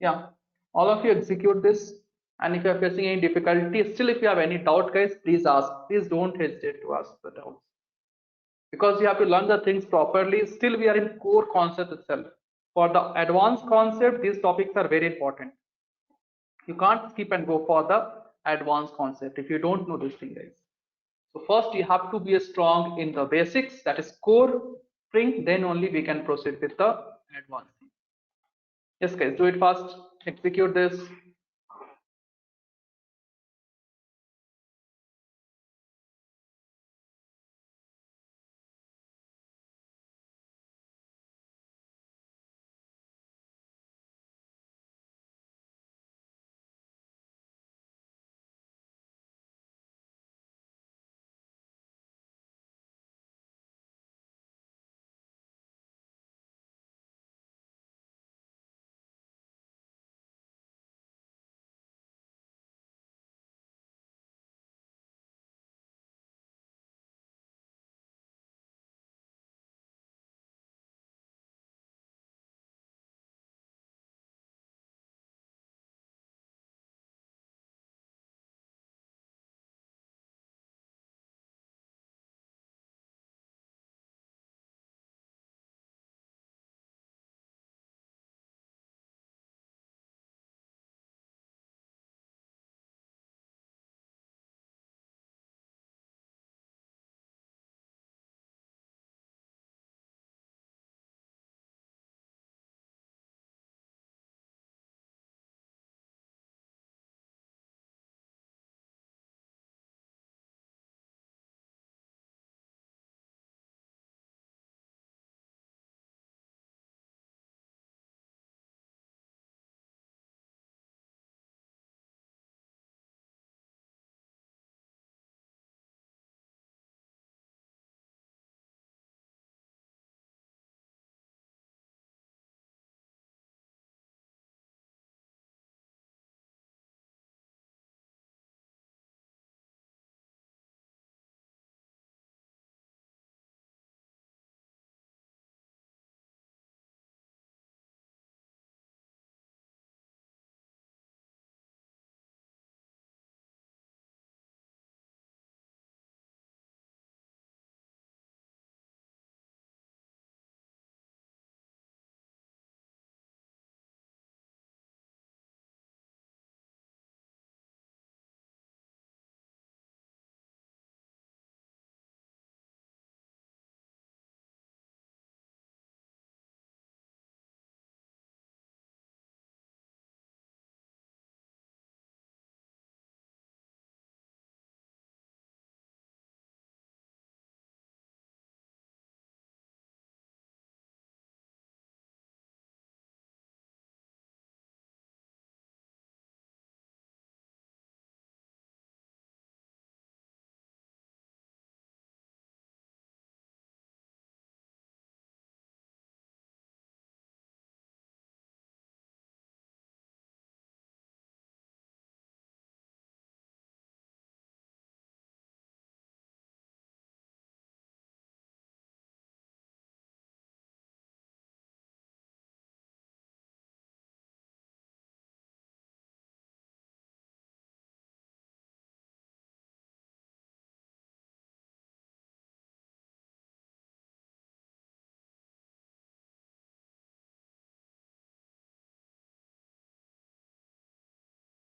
Yeah, all of you execute this. And if you are facing any difficulty, still if you have any doubt, guys, please ask. Please don't hesitate to ask the doubts. Because you have to learn the things properly. Still, we are in core concept itself. For the advanced concept, these topics are very important. You can't skip and go for the advanced concept if you don't know this thing, guys. So first you have to be strong in the basics, that is core thing, then only we can proceed with the advanced thing. Yes, guys, do it fast. Execute this.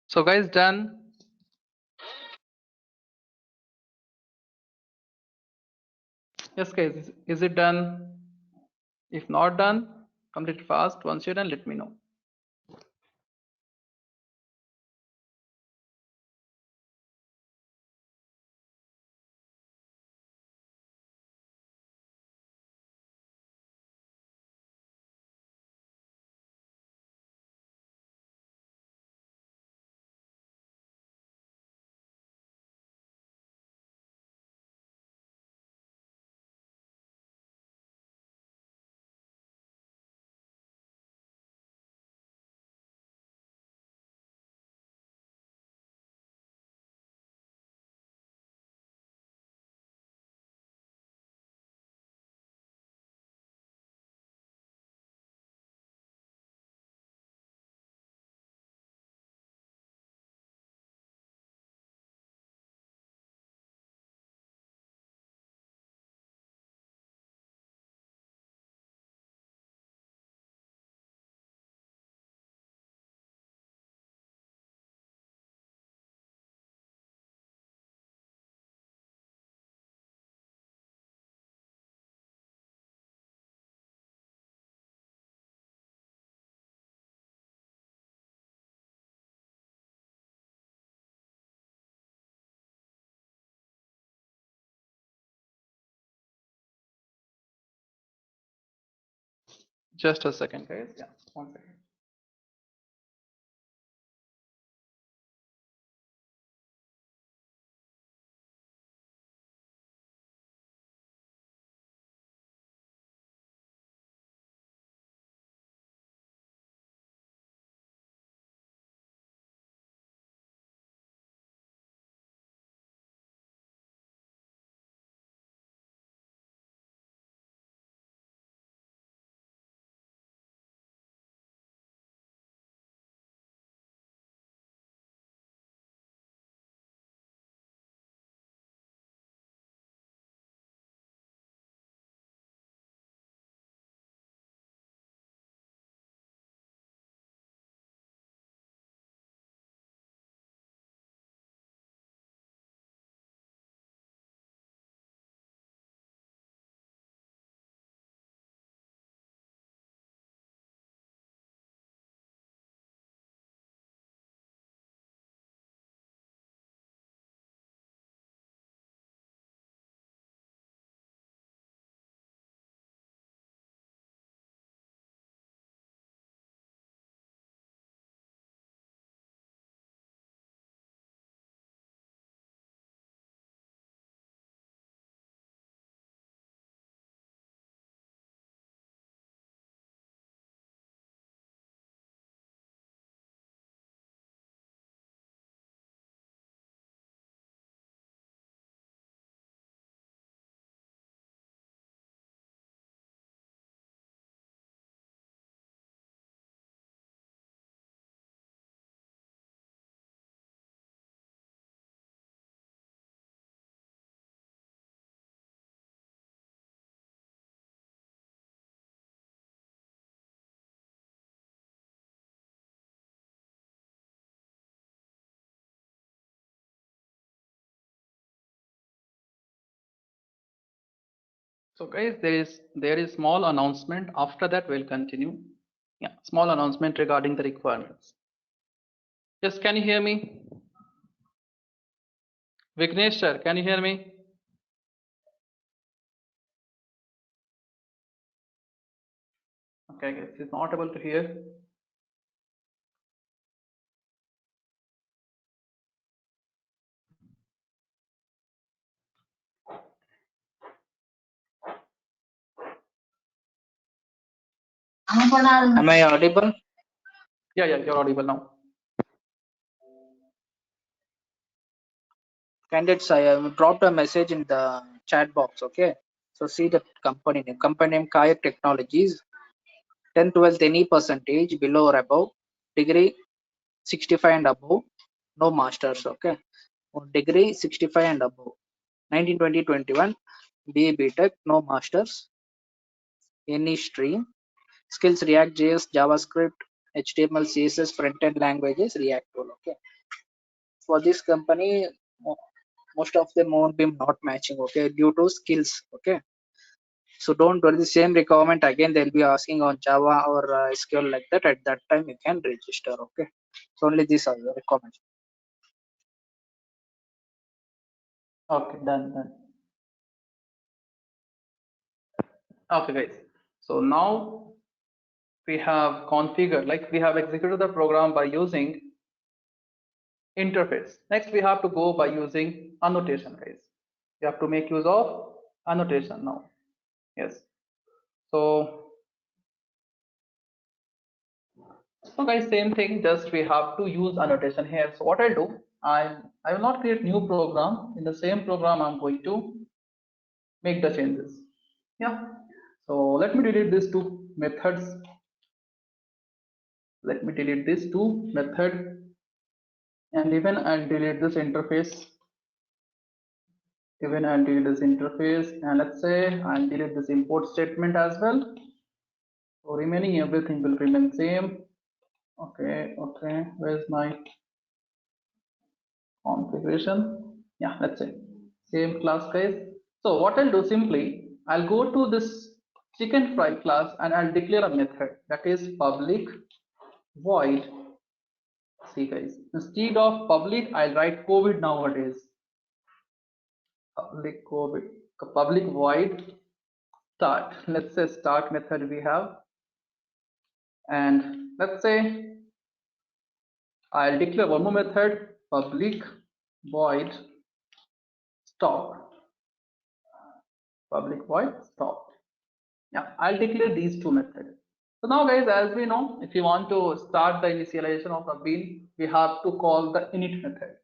So guys, done. Yes, guys, is it done? If not done, complete fast. Once you're done, let me know. Just a second, guys. Yeah, 1 second. So guys, there is small announcement. After that, we'll continue. Yeah, small announcement regarding the requirements. Yes, can you hear me? Vignesh sir, can you hear me? Okay, guys, he's not able to hear. Am I audible? Yeah, you're audible now. Candidates, I have dropped a message in the chat box. Okay. So see the company name. Company name Kayak Technologies. 10th, 12th, any percentage below or above. Degree 65 and above. No masters. Okay. Degree 65 and above. 19, 20, 21. BA BTech. No masters. Any stream. Skills React JS, JavaScript, HTML, CSS, front-end languages, React tool. Okay. For this company, most of them won't be not matching, okay, due to skills. Okay, so don't worry, the same requirement again they'll be asking on Java or SQL, like that. At that time you can register. Okay, so only these are the requirements. Okay, done. Okay, guys. So now we have configured, like we have executed the program by using interface. Next, we have to go by using annotation, guys. You have to make use of annotation now. Yes. So guys, same thing, just we have to use annotation here. So what I'll do, I will not create new program. In the same program, I'm going to make the changes. Yeah. So let me delete these two methods. Let me delete these two method, and even I'll delete this interface. Even I'll delete this interface, and let's say I'll delete this import statement as well. So remaining everything will remain same. Okay, where's my configuration? Yeah, that's it. Same class, guys. So what I'll do, simply I'll go to this chicken fry class and I'll declare a method that is public void. See guys, instead of public I'll write COVID nowadays. Public COVID, public void start. Let's say start method we have. And let's say I'll declare one more method, public void stop, public void stop. Yeah, I'll declare these two methods. So now guys, as we know, if you want to start the initialization of a bean, we have to call the init method.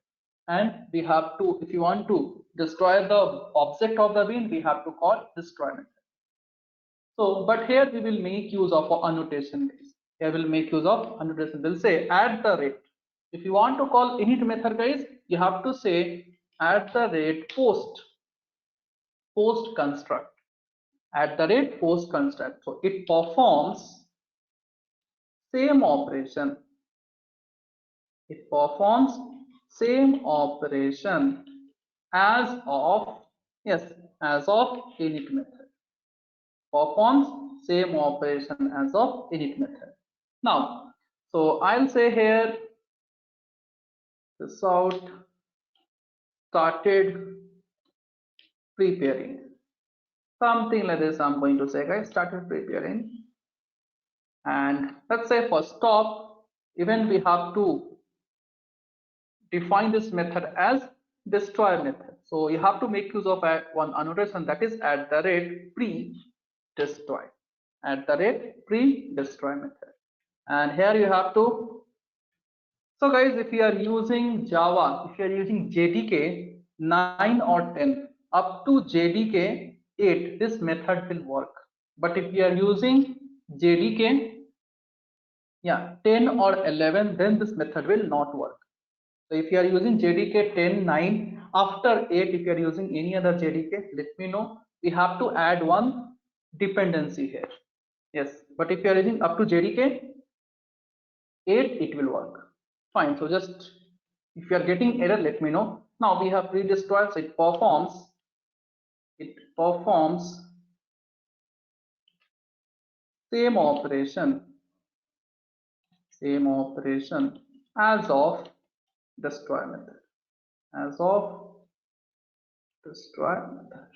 And we have to, if you want to destroy the object of the bean, we have to call destroy method. So, but here we will make use of annotation guys. Here we'll make use of annotation. We'll say at the rate. If you want to call init method guys, you have to say at the rate post construct. At the rate post construct. So it performs same operation. It performs same operation as of, yes, as of init method. Performs same operation as of init method. Now, so I'll say here this out started preparing. Something like this I'm going to say guys, started preparing. And let's say for stop, even we have to define this method as destroy method. So you have to make use of one annotation, that is at the rate pre-destroy. At the rate pre-destroy method. And here you have to, so guys, if you are using Java, if you are using JDK 9 or 10 up to JDK 8, this method will work. But if you are using JDK 10 or 11, then this method will not work. So if you are using JDK 10, 9, after 8, if you are using any other JDK, let me know. We have to add one dependency here. Yes, but if you are using up to JDK 8, it will work. Fine. So just if you are getting error, let me know. Now we have pre-destroyed, so it performs same operation as of destroy method. As of destroy method.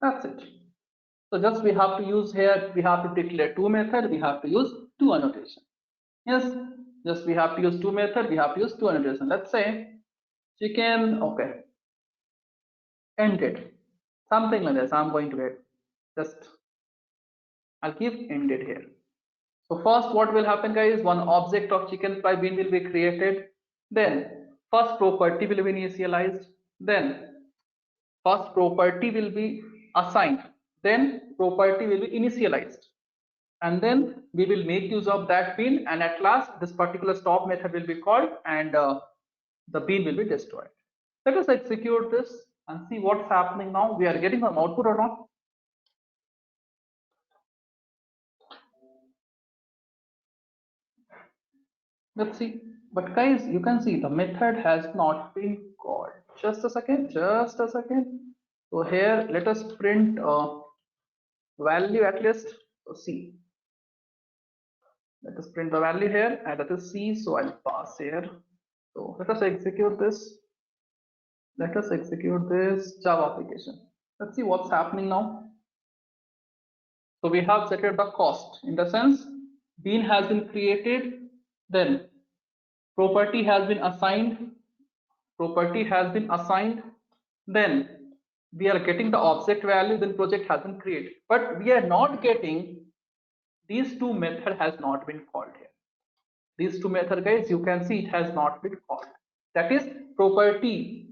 That's it. So just we have to use here, we have to declare two methods, we have to use two annotation. Yes, just we have to use two methods, we have to use two annotation. Let's say chicken, okay, ended, something like this. I'm going to get just, I'll give ended here. So first what will happen guys, one object of chicken fry bean will be created, then first property will be initialized, then first property will be assigned, then property will be initialized, and then we will make use of that bean, and at last this particular stop method will be called, and the bean will be destroyed. Let us execute this and see what's happening now. We are getting some output or not? Let's see. But guys, you can see the method has not been called. Just a second, just a second. So here let us print a value at least. So C, let us print the value here, and that is C, so I'll pass here. So let us execute this. Let us execute this Java application. Let's see what's happening now. So we have set the cost, in the sense bean has been created, then property has been assigned, then we are getting the object value, then project has been created, but we are not getting these two method has not been called here. These two method guys, you can see it has not been called. That is property.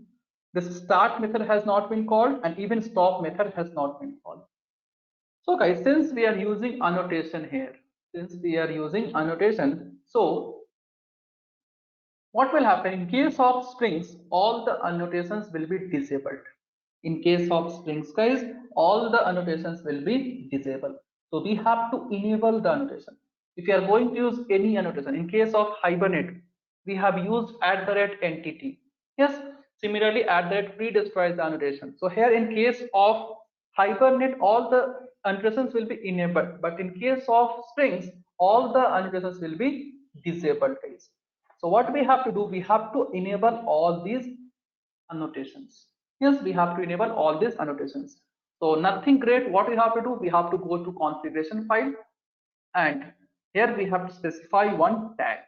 This start method has not been called, and even stop method has not been called. So guys, since we are using annotation here, so what will happen in case of strings, all the annotations will be disabled. In case of strings guys, all the annotations will be disabled. So we have to enable the annotation. If you are going to use any annotation, in case of Hibernate, we have used @entity. Yes, similarly @pre-destroys the annotation. So here in case of Hibernate, all the annotations will be enabled, but in case of strings, all the annotations will be disabled guys. So what we have to do, we have to enable all these annotations. Yes, we have to enable all these annotations. So nothing great. What we have to do, we have to go to configuration file, and Here we have to specify one tag.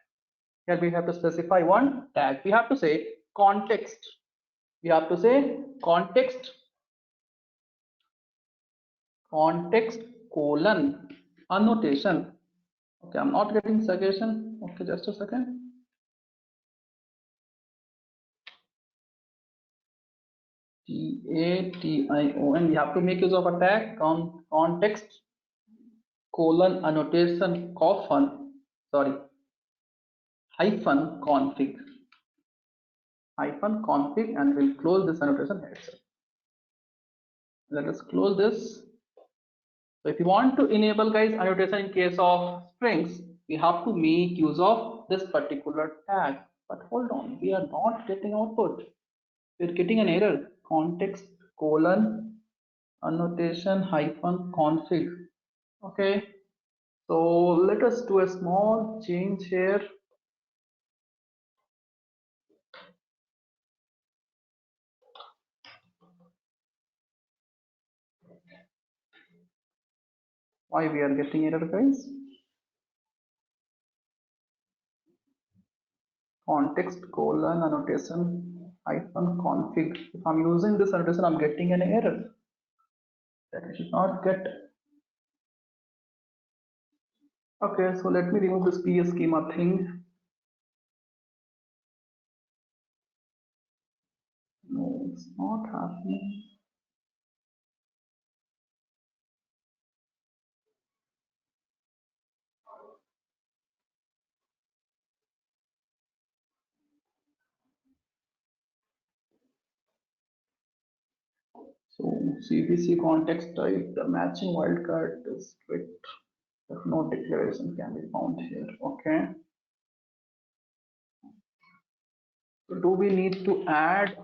Here we have to specify one tag. We have to say context. We have to say context colon annotation. Okay, I'm not getting suggestion. Okay, just a second. TATION. We have to make use of a tag context colon annotation hyphen config and we'll close this annotation here. Let us close this. So if you want to enable guys annotation in case of strings, we have to make use of this particular tag. But hold on, we are not getting output. We're getting an error. Context colon annotation hyphen config. Okay, so let us do a small change here. Why we are getting error guys? Context colon annotation hyphen config. If I'm using this annotation, I'm getting an error that I should not get. Okay, so let me remove this PS schema thing. No, it's not happening. So CBC context type, the matching wildcard is strict. If no declaration can be found here. Okay. So do we need to add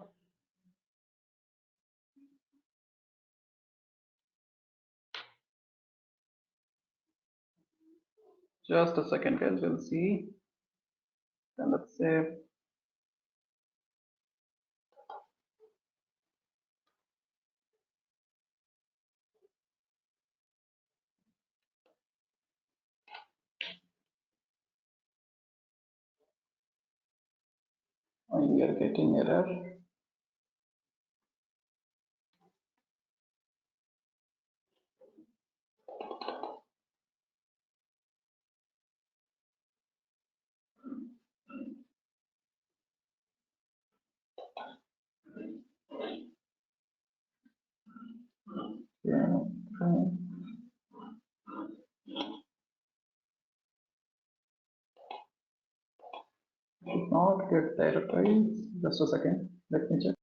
just a second guys, we'll see. Then let's say we are getting error. Yeah, okay. Should not get the error guys. Just a second. Let me check.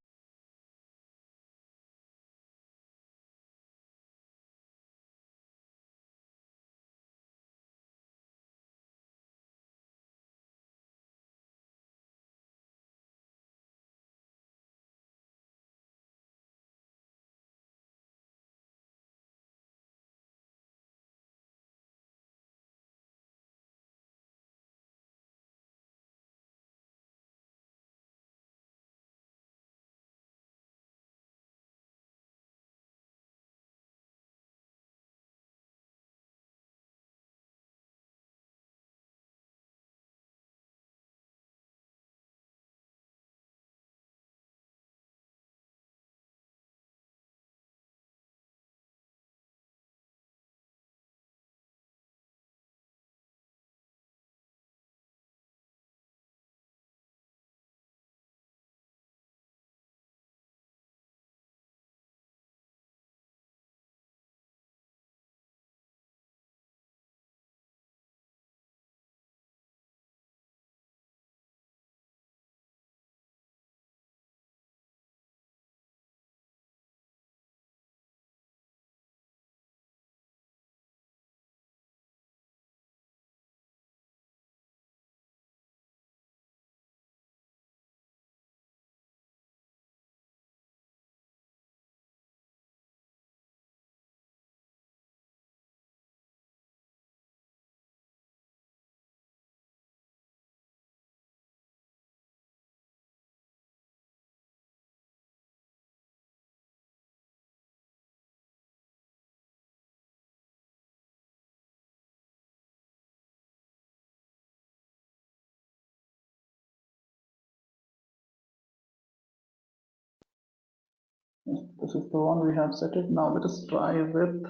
This is the one we have set it. Now let us try with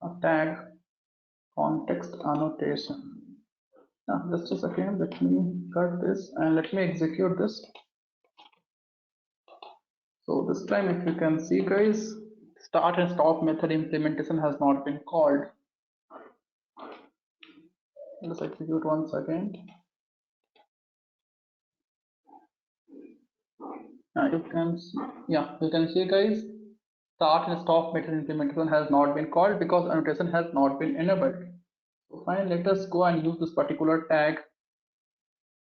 a tag context annotation. Now, just a second, let me cut this and let me execute this. So this time, if you can see, guys, start and stop method implementation has not been called. Let's execute once again. You can see, yeah, you can see, guys, start and stop method implementation has not been called because annotation has not been enabled. So fine, let us go and use this particular tag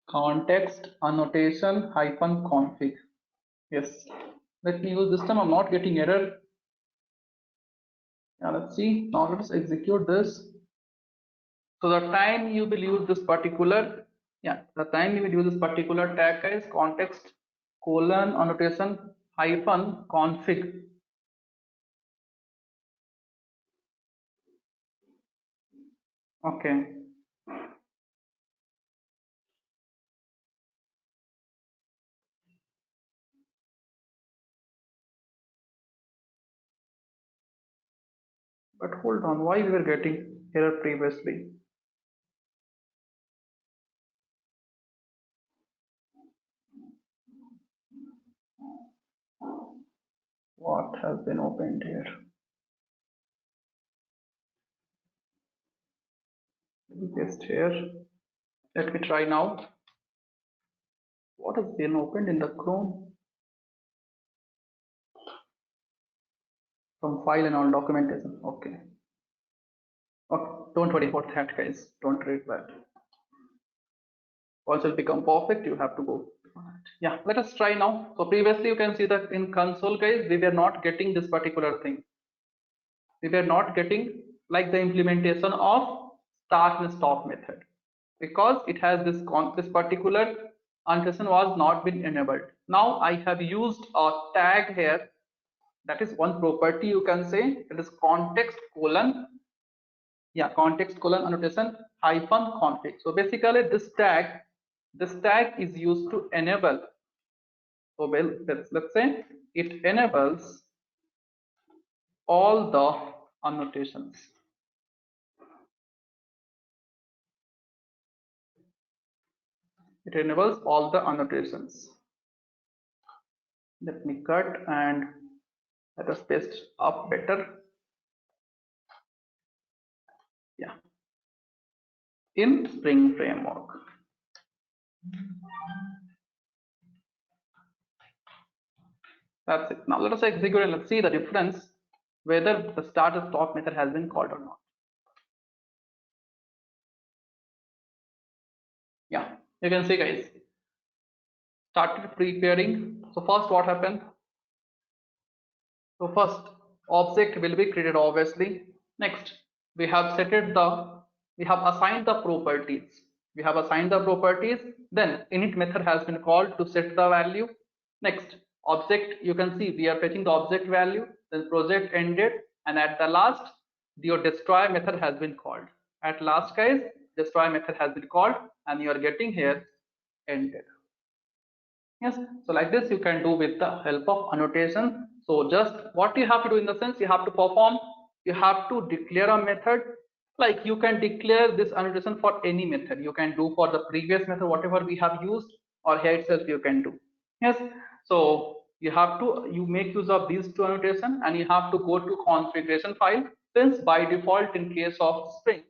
context annotation hyphen config. Yes, let me use this time. I'm not getting error. Yeah, let's see. Now let's execute this. So the time you will use this particular, the time you will use this particular tag is context colon annotation hyphen config. Okay. But hold on, why we were getting error previously? What has been opened here? Paste here. Let me try now. What has been opened in the Chrome? From file and all documentation. Okay. Okay. Don't worry about that, guys. Don't read that. Once it become perfect, you have to go. Yeah, let us try now. So previously you can see that in console, guys, we were not getting this particular thing. We were not getting like the implementation of start and stop method because it has this particular annotation was not been enabled. Now I have used a tag here, that is one property you can say, it is context colon annotation hyphen config. So basically this tag is used to enable. So well, let's say it enables all the annotations. It enables all the annotations. Let me cut and let us paste up better. Yeah. In Spring Framework. That's it. Now let us execute and let's see the difference whether the start and stop method has been called or not. Yeah, you can see, guys, started preparing. So first what happened? So first object will be created obviously. Next we have we have assigned the properties. Then init method has been called to set the value. Next object, you can see we are fetching the object value, then project ended, and at the last your destroy method has been called. At last, guys, destroy method has been called and you are getting here ended. Yes, so like this you can do with the help of annotation. So just what you have to do in the sense, you have to declare a method. Like you can declare this annotation for any method. You can do for the previous method whatever we have used, or here itself you can do. Yes, so you make use of these two annotation and you have to go to configuration file, since by default in case of Spring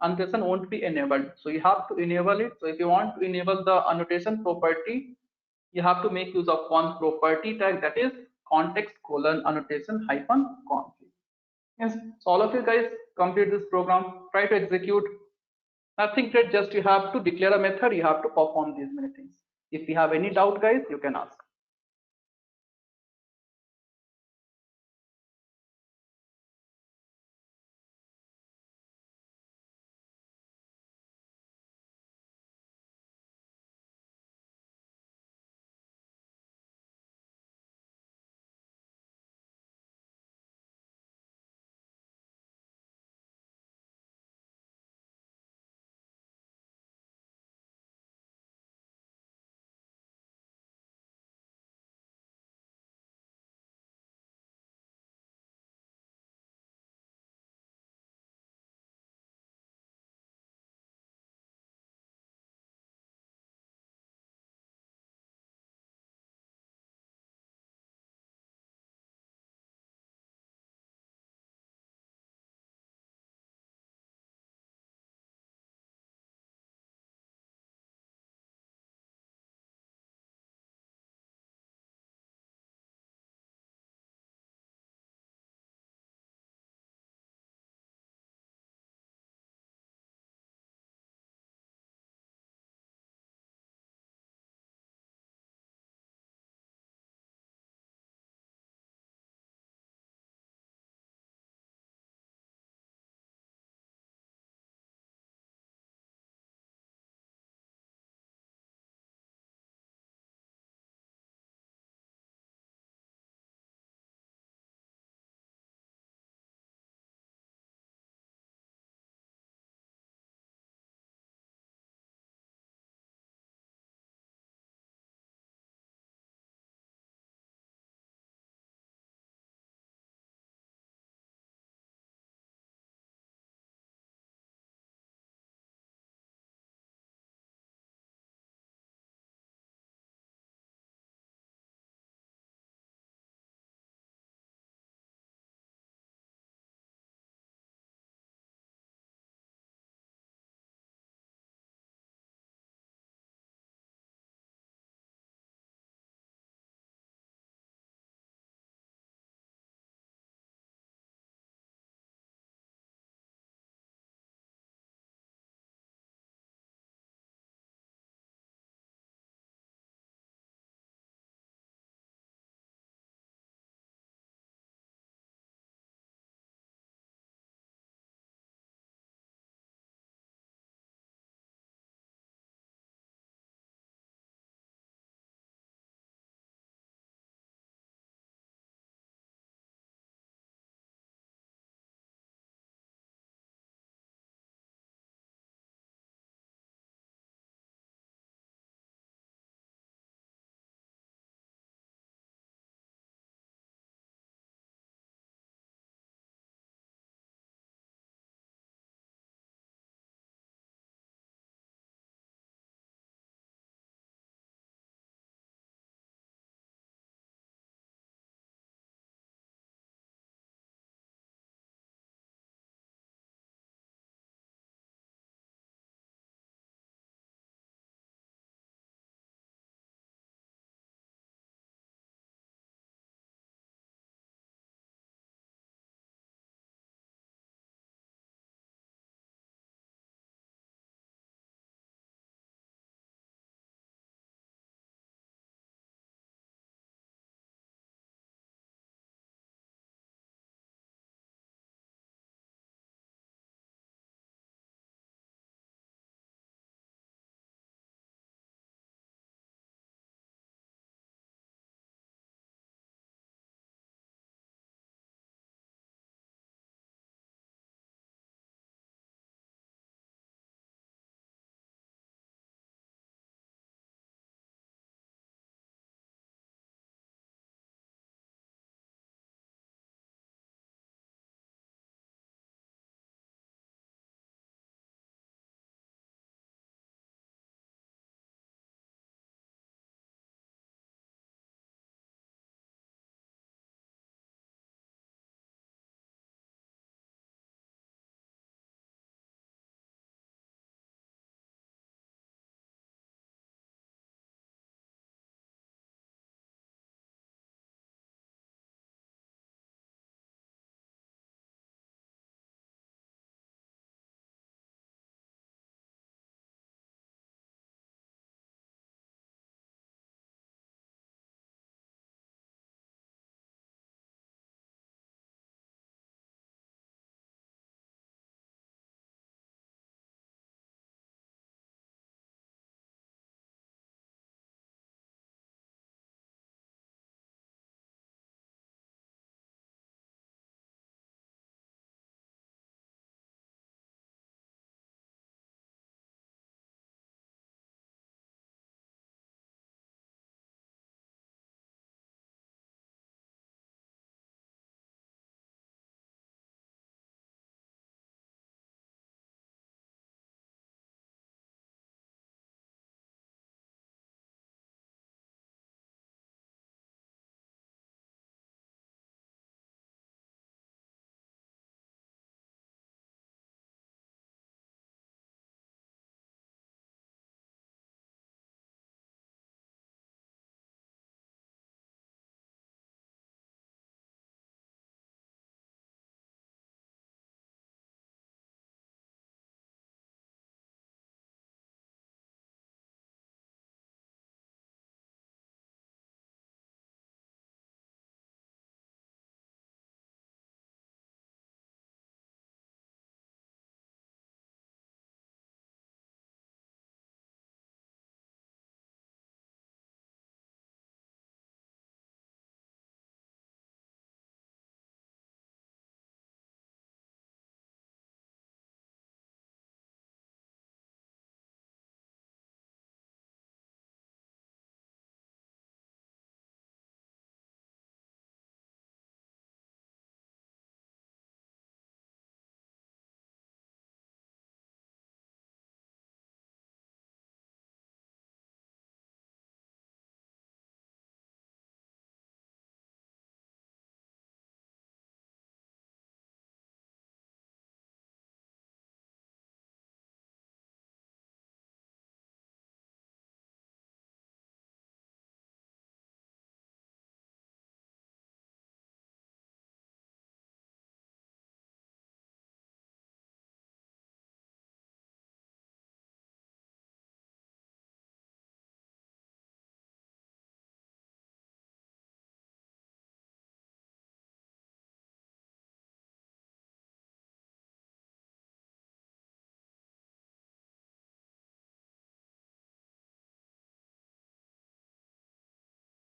annotation won't be enabled, so you have to enable it. So if you want to enable the annotation property, you have to make use of one property tag, that is context colon annotation hyphen config. Yes, so all of you guys complete this program, try to execute. Nothing great, just you have to declare a method, you have to perform these many things. If you have any doubt, guys, you can ask.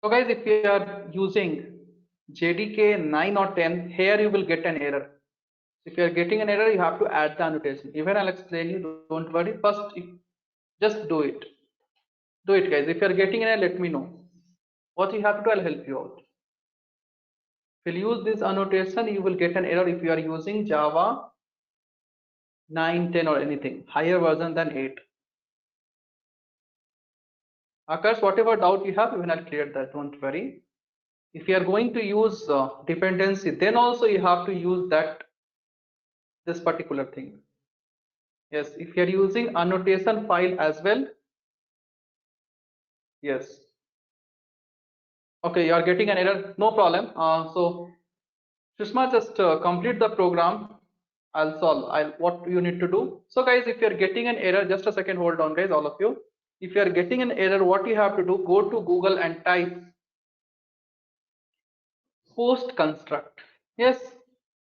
So guys, if you are using JDK 9 or 10, here you will get an error. If you are getting an error, you have to add the annotation. Even I'll explain you, don't worry. First, just do it. Do it, guys. If you are getting an error, let me know. What you have to do, I'll help you out. If you use this annotation, you will get an error if you are using Java 9, 10 or anything, higher version than 8. Akash, whatever doubt you have, even I'll clear that, don't worry. If you are going to use dependency, then also you have to use this particular thing. Yes, if you are using annotation file as well, yes. Okay, you are getting an error, no problem. So Sushma, just complete the program. I'll solve what you need to do. So guys, if you're getting an error, just a second, hold on guys, all of you. If you're getting an error, what you have to do, go to Google and type post construct. Yes,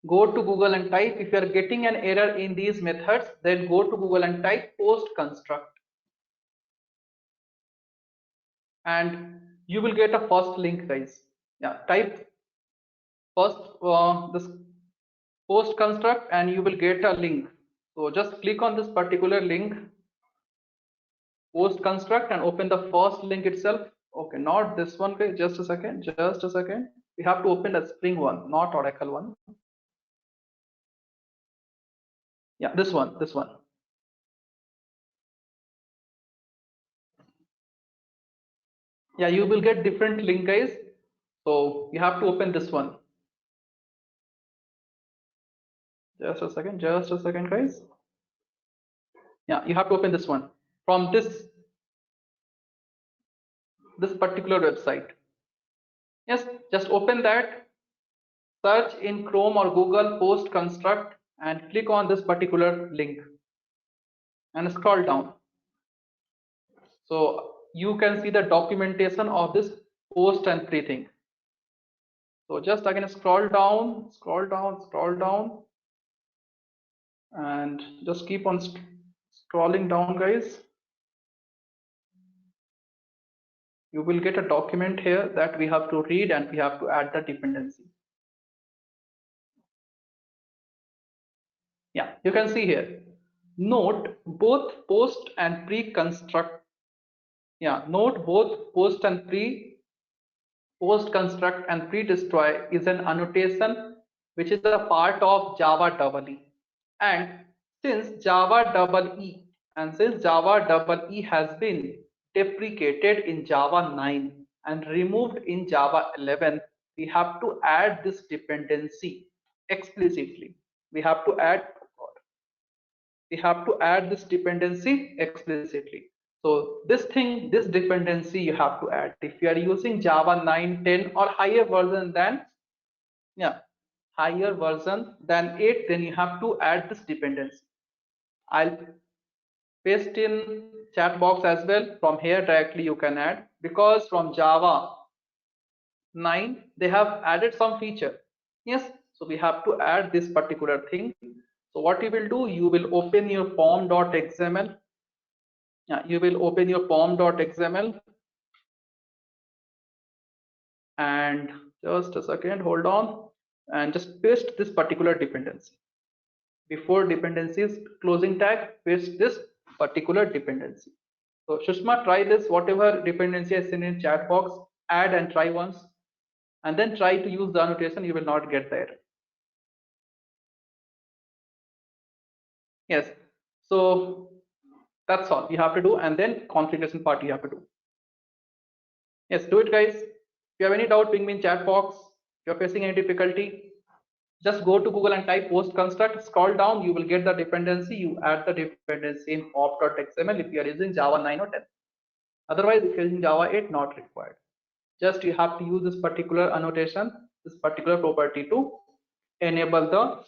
go to Google and type. If you're getting an error in these methods, then go to Google and type post construct. And you will get a first link, guys. Yeah, type first this post construct and you will get a link. So just click on this particular link, post construct, and open the first link itself. Okay, not this one, guys. Just a second, just a second. We have to open the Spring one, not Oracle one. Yeah, this one, this one. Yeah, you will get different link, guys. So you have to open this one. Just a second, guys. Yeah, you have to open this one from this particular website. Yes, just open that, search in Chrome or Google post construct and click on this particular link and scroll down. So you can see the documentation of this post and pre thing. So just again scroll down, and just keep on scrolling down, guys. You will get a document here that we have to read and we have to add the dependency. Yeah, you can see here. Note both post and pre construct. Yeah, note both post and post construct and pre destroy is an annotation which is a part of Java EE. And since Java EE has been deprecated in Java 9 and removed in Java 11, we have to add this dependency explicitly. We have to add this dependency explicitly. So this dependency you have to add. If you are using Java 9, 10 or higher version than 8, then you have to add this dependency. I'll paste in chat box as well. From here directly you can add, because from Java 9 they have added some feature. Yes, so we have to add this particular thing. So what you will do, you will open your pom.xml. Yeah, you will open your pom.xml and just a second, hold on, and just paste this particular dependency. Before dependencies closing tag, paste this particular dependency. So Shushma, try this, whatever dependency I sent in chat box, add and try once, and then try to use the annotation. You will not get the error. Yes, so that's all you have to do, and then configuration part you have to do. Yes, do it, guys. If you have any doubt, ping me in chat box. If you're facing any difficulty, just go to Google and type post construct, scroll down, you will get the dependency. You add the dependency in pop.xml if you are using Java 9 or 10. Otherwise, if you're using Java 8, not required. Just you have to use this particular annotation, this particular property to enable the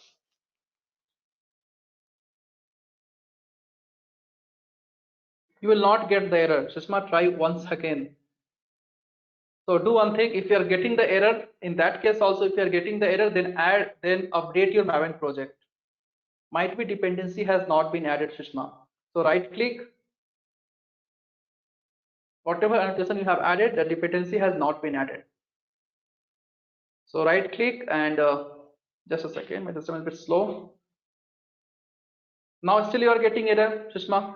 you will not get the error. Sushma, try once again. So do one thing, if you are getting the error, in that case also, if you are getting the error, then update your Maven project. Might be dependency has not been added, Sushma. So right click, Whatever annotation you have added, the dependency has not been added. So right click and just a second, my system is a bit slow. Now still you are getting error, Sushma.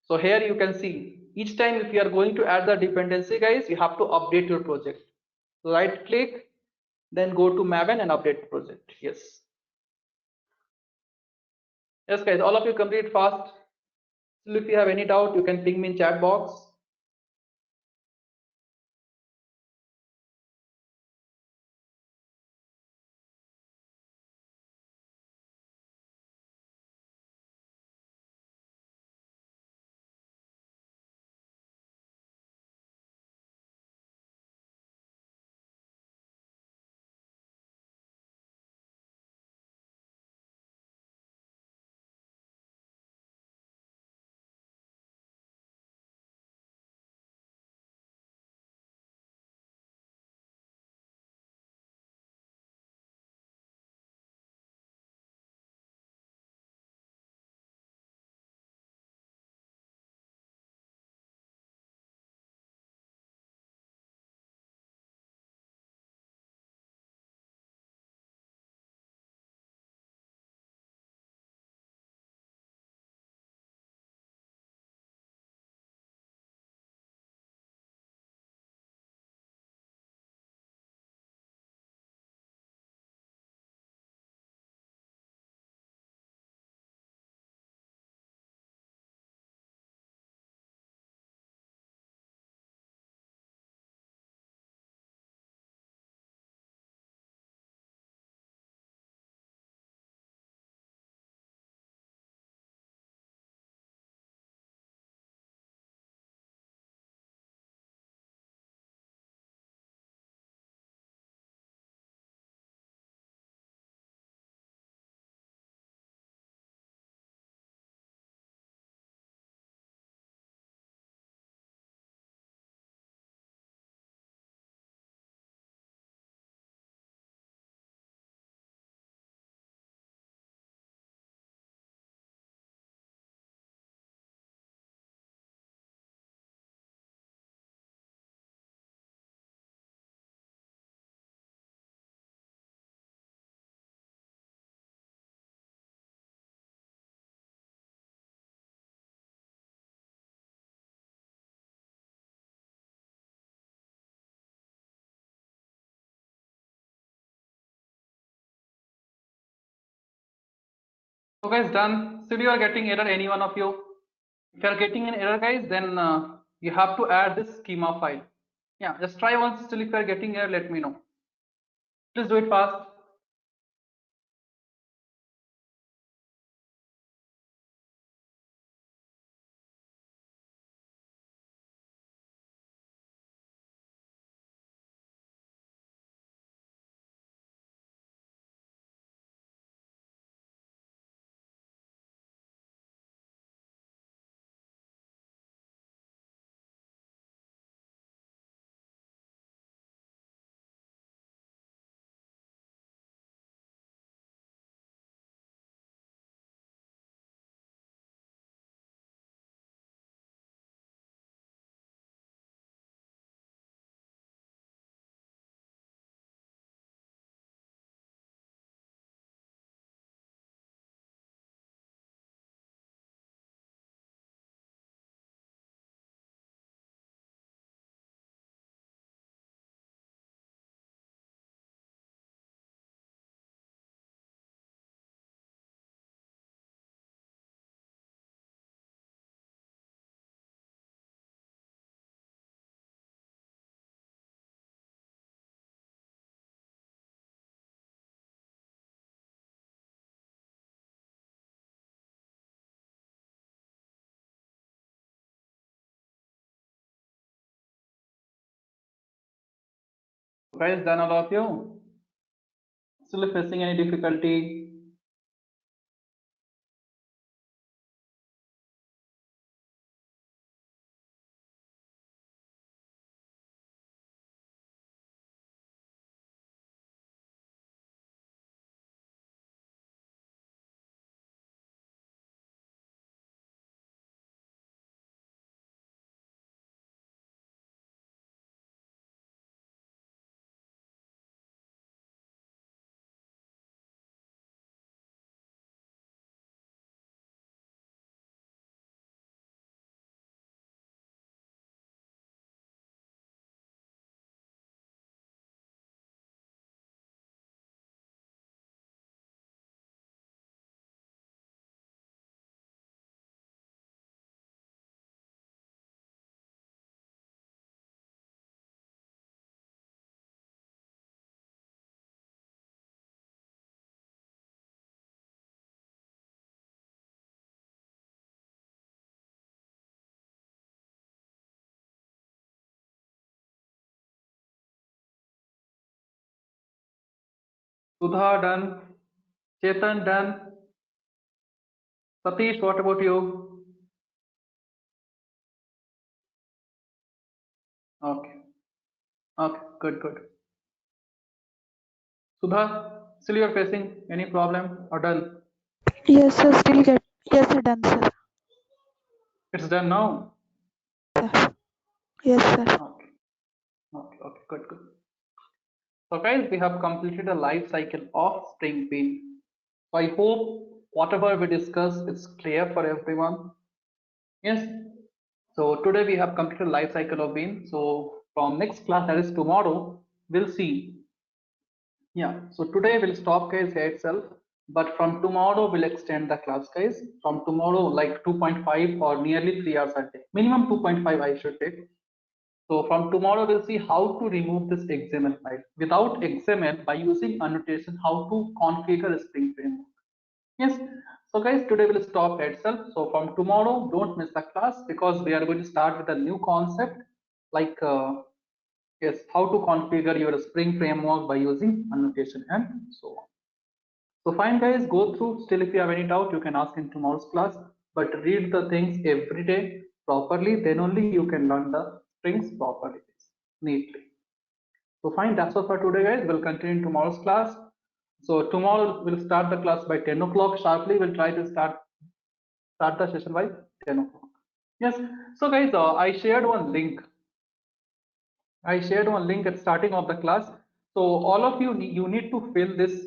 So here you can see each time if you are going to add the dependency, guys, you have to update your project. Right click, then go to Maven and update project. Yes. Yes, guys, all of you complete fast. Still, if you have any doubt, you can ping me in chat box. So guys, done. Still you are getting error, any one of you? If you are getting an error, guys, then you have to add this schema file. Yeah, just try once. Still if you are getting error, let me know. Please do it fast. Guys, done all of you? Still facing any difficulty? Sudha done. Chetan done. Satish, what about you? Okay. Okay. Good. Good. Sudha, still you're facing any problem or done? Yes, sir. Still get. Yes, sir. Done, sir. It's done now. Sir. Yes, sir. Okay. Okay. Okay. Good. Good. So guys, we have completed the life cycle of Spring Bean. So I hope whatever we discussed is clear for everyone. Yes. So today we have completed life cycle of bean. So from next class, that is tomorrow, we'll see. Yeah. So today we'll stop guys here itself. But from tomorrow we'll extend the class guys. From tomorrow, like 2.5 or nearly 3 hours a day. Minimum 2.5 I should take. So from tomorrow we'll see how to remove this XML file. Without XML, by using annotation, how to configure a Spring framework. Yes. So guys, today we'll stop here itself. So from tomorrow, don't miss the class because we are going to start with a new concept like yes, how to configure your Spring framework by using annotation and so on. So fine guys, go through. Still, if you have any doubt, you can ask in tomorrow's class. But read the things every day properly. Then only you can learn the strings properly, neatly. So fine, that's all for today, guys. We'll continue in tomorrow's class. So tomorrow we'll start the class by 10 o'clock sharply. We'll try to start the session by 10 o'clock. Yes. So guys, I shared one link. I shared one link at starting of the class. So all of you, you need to fill this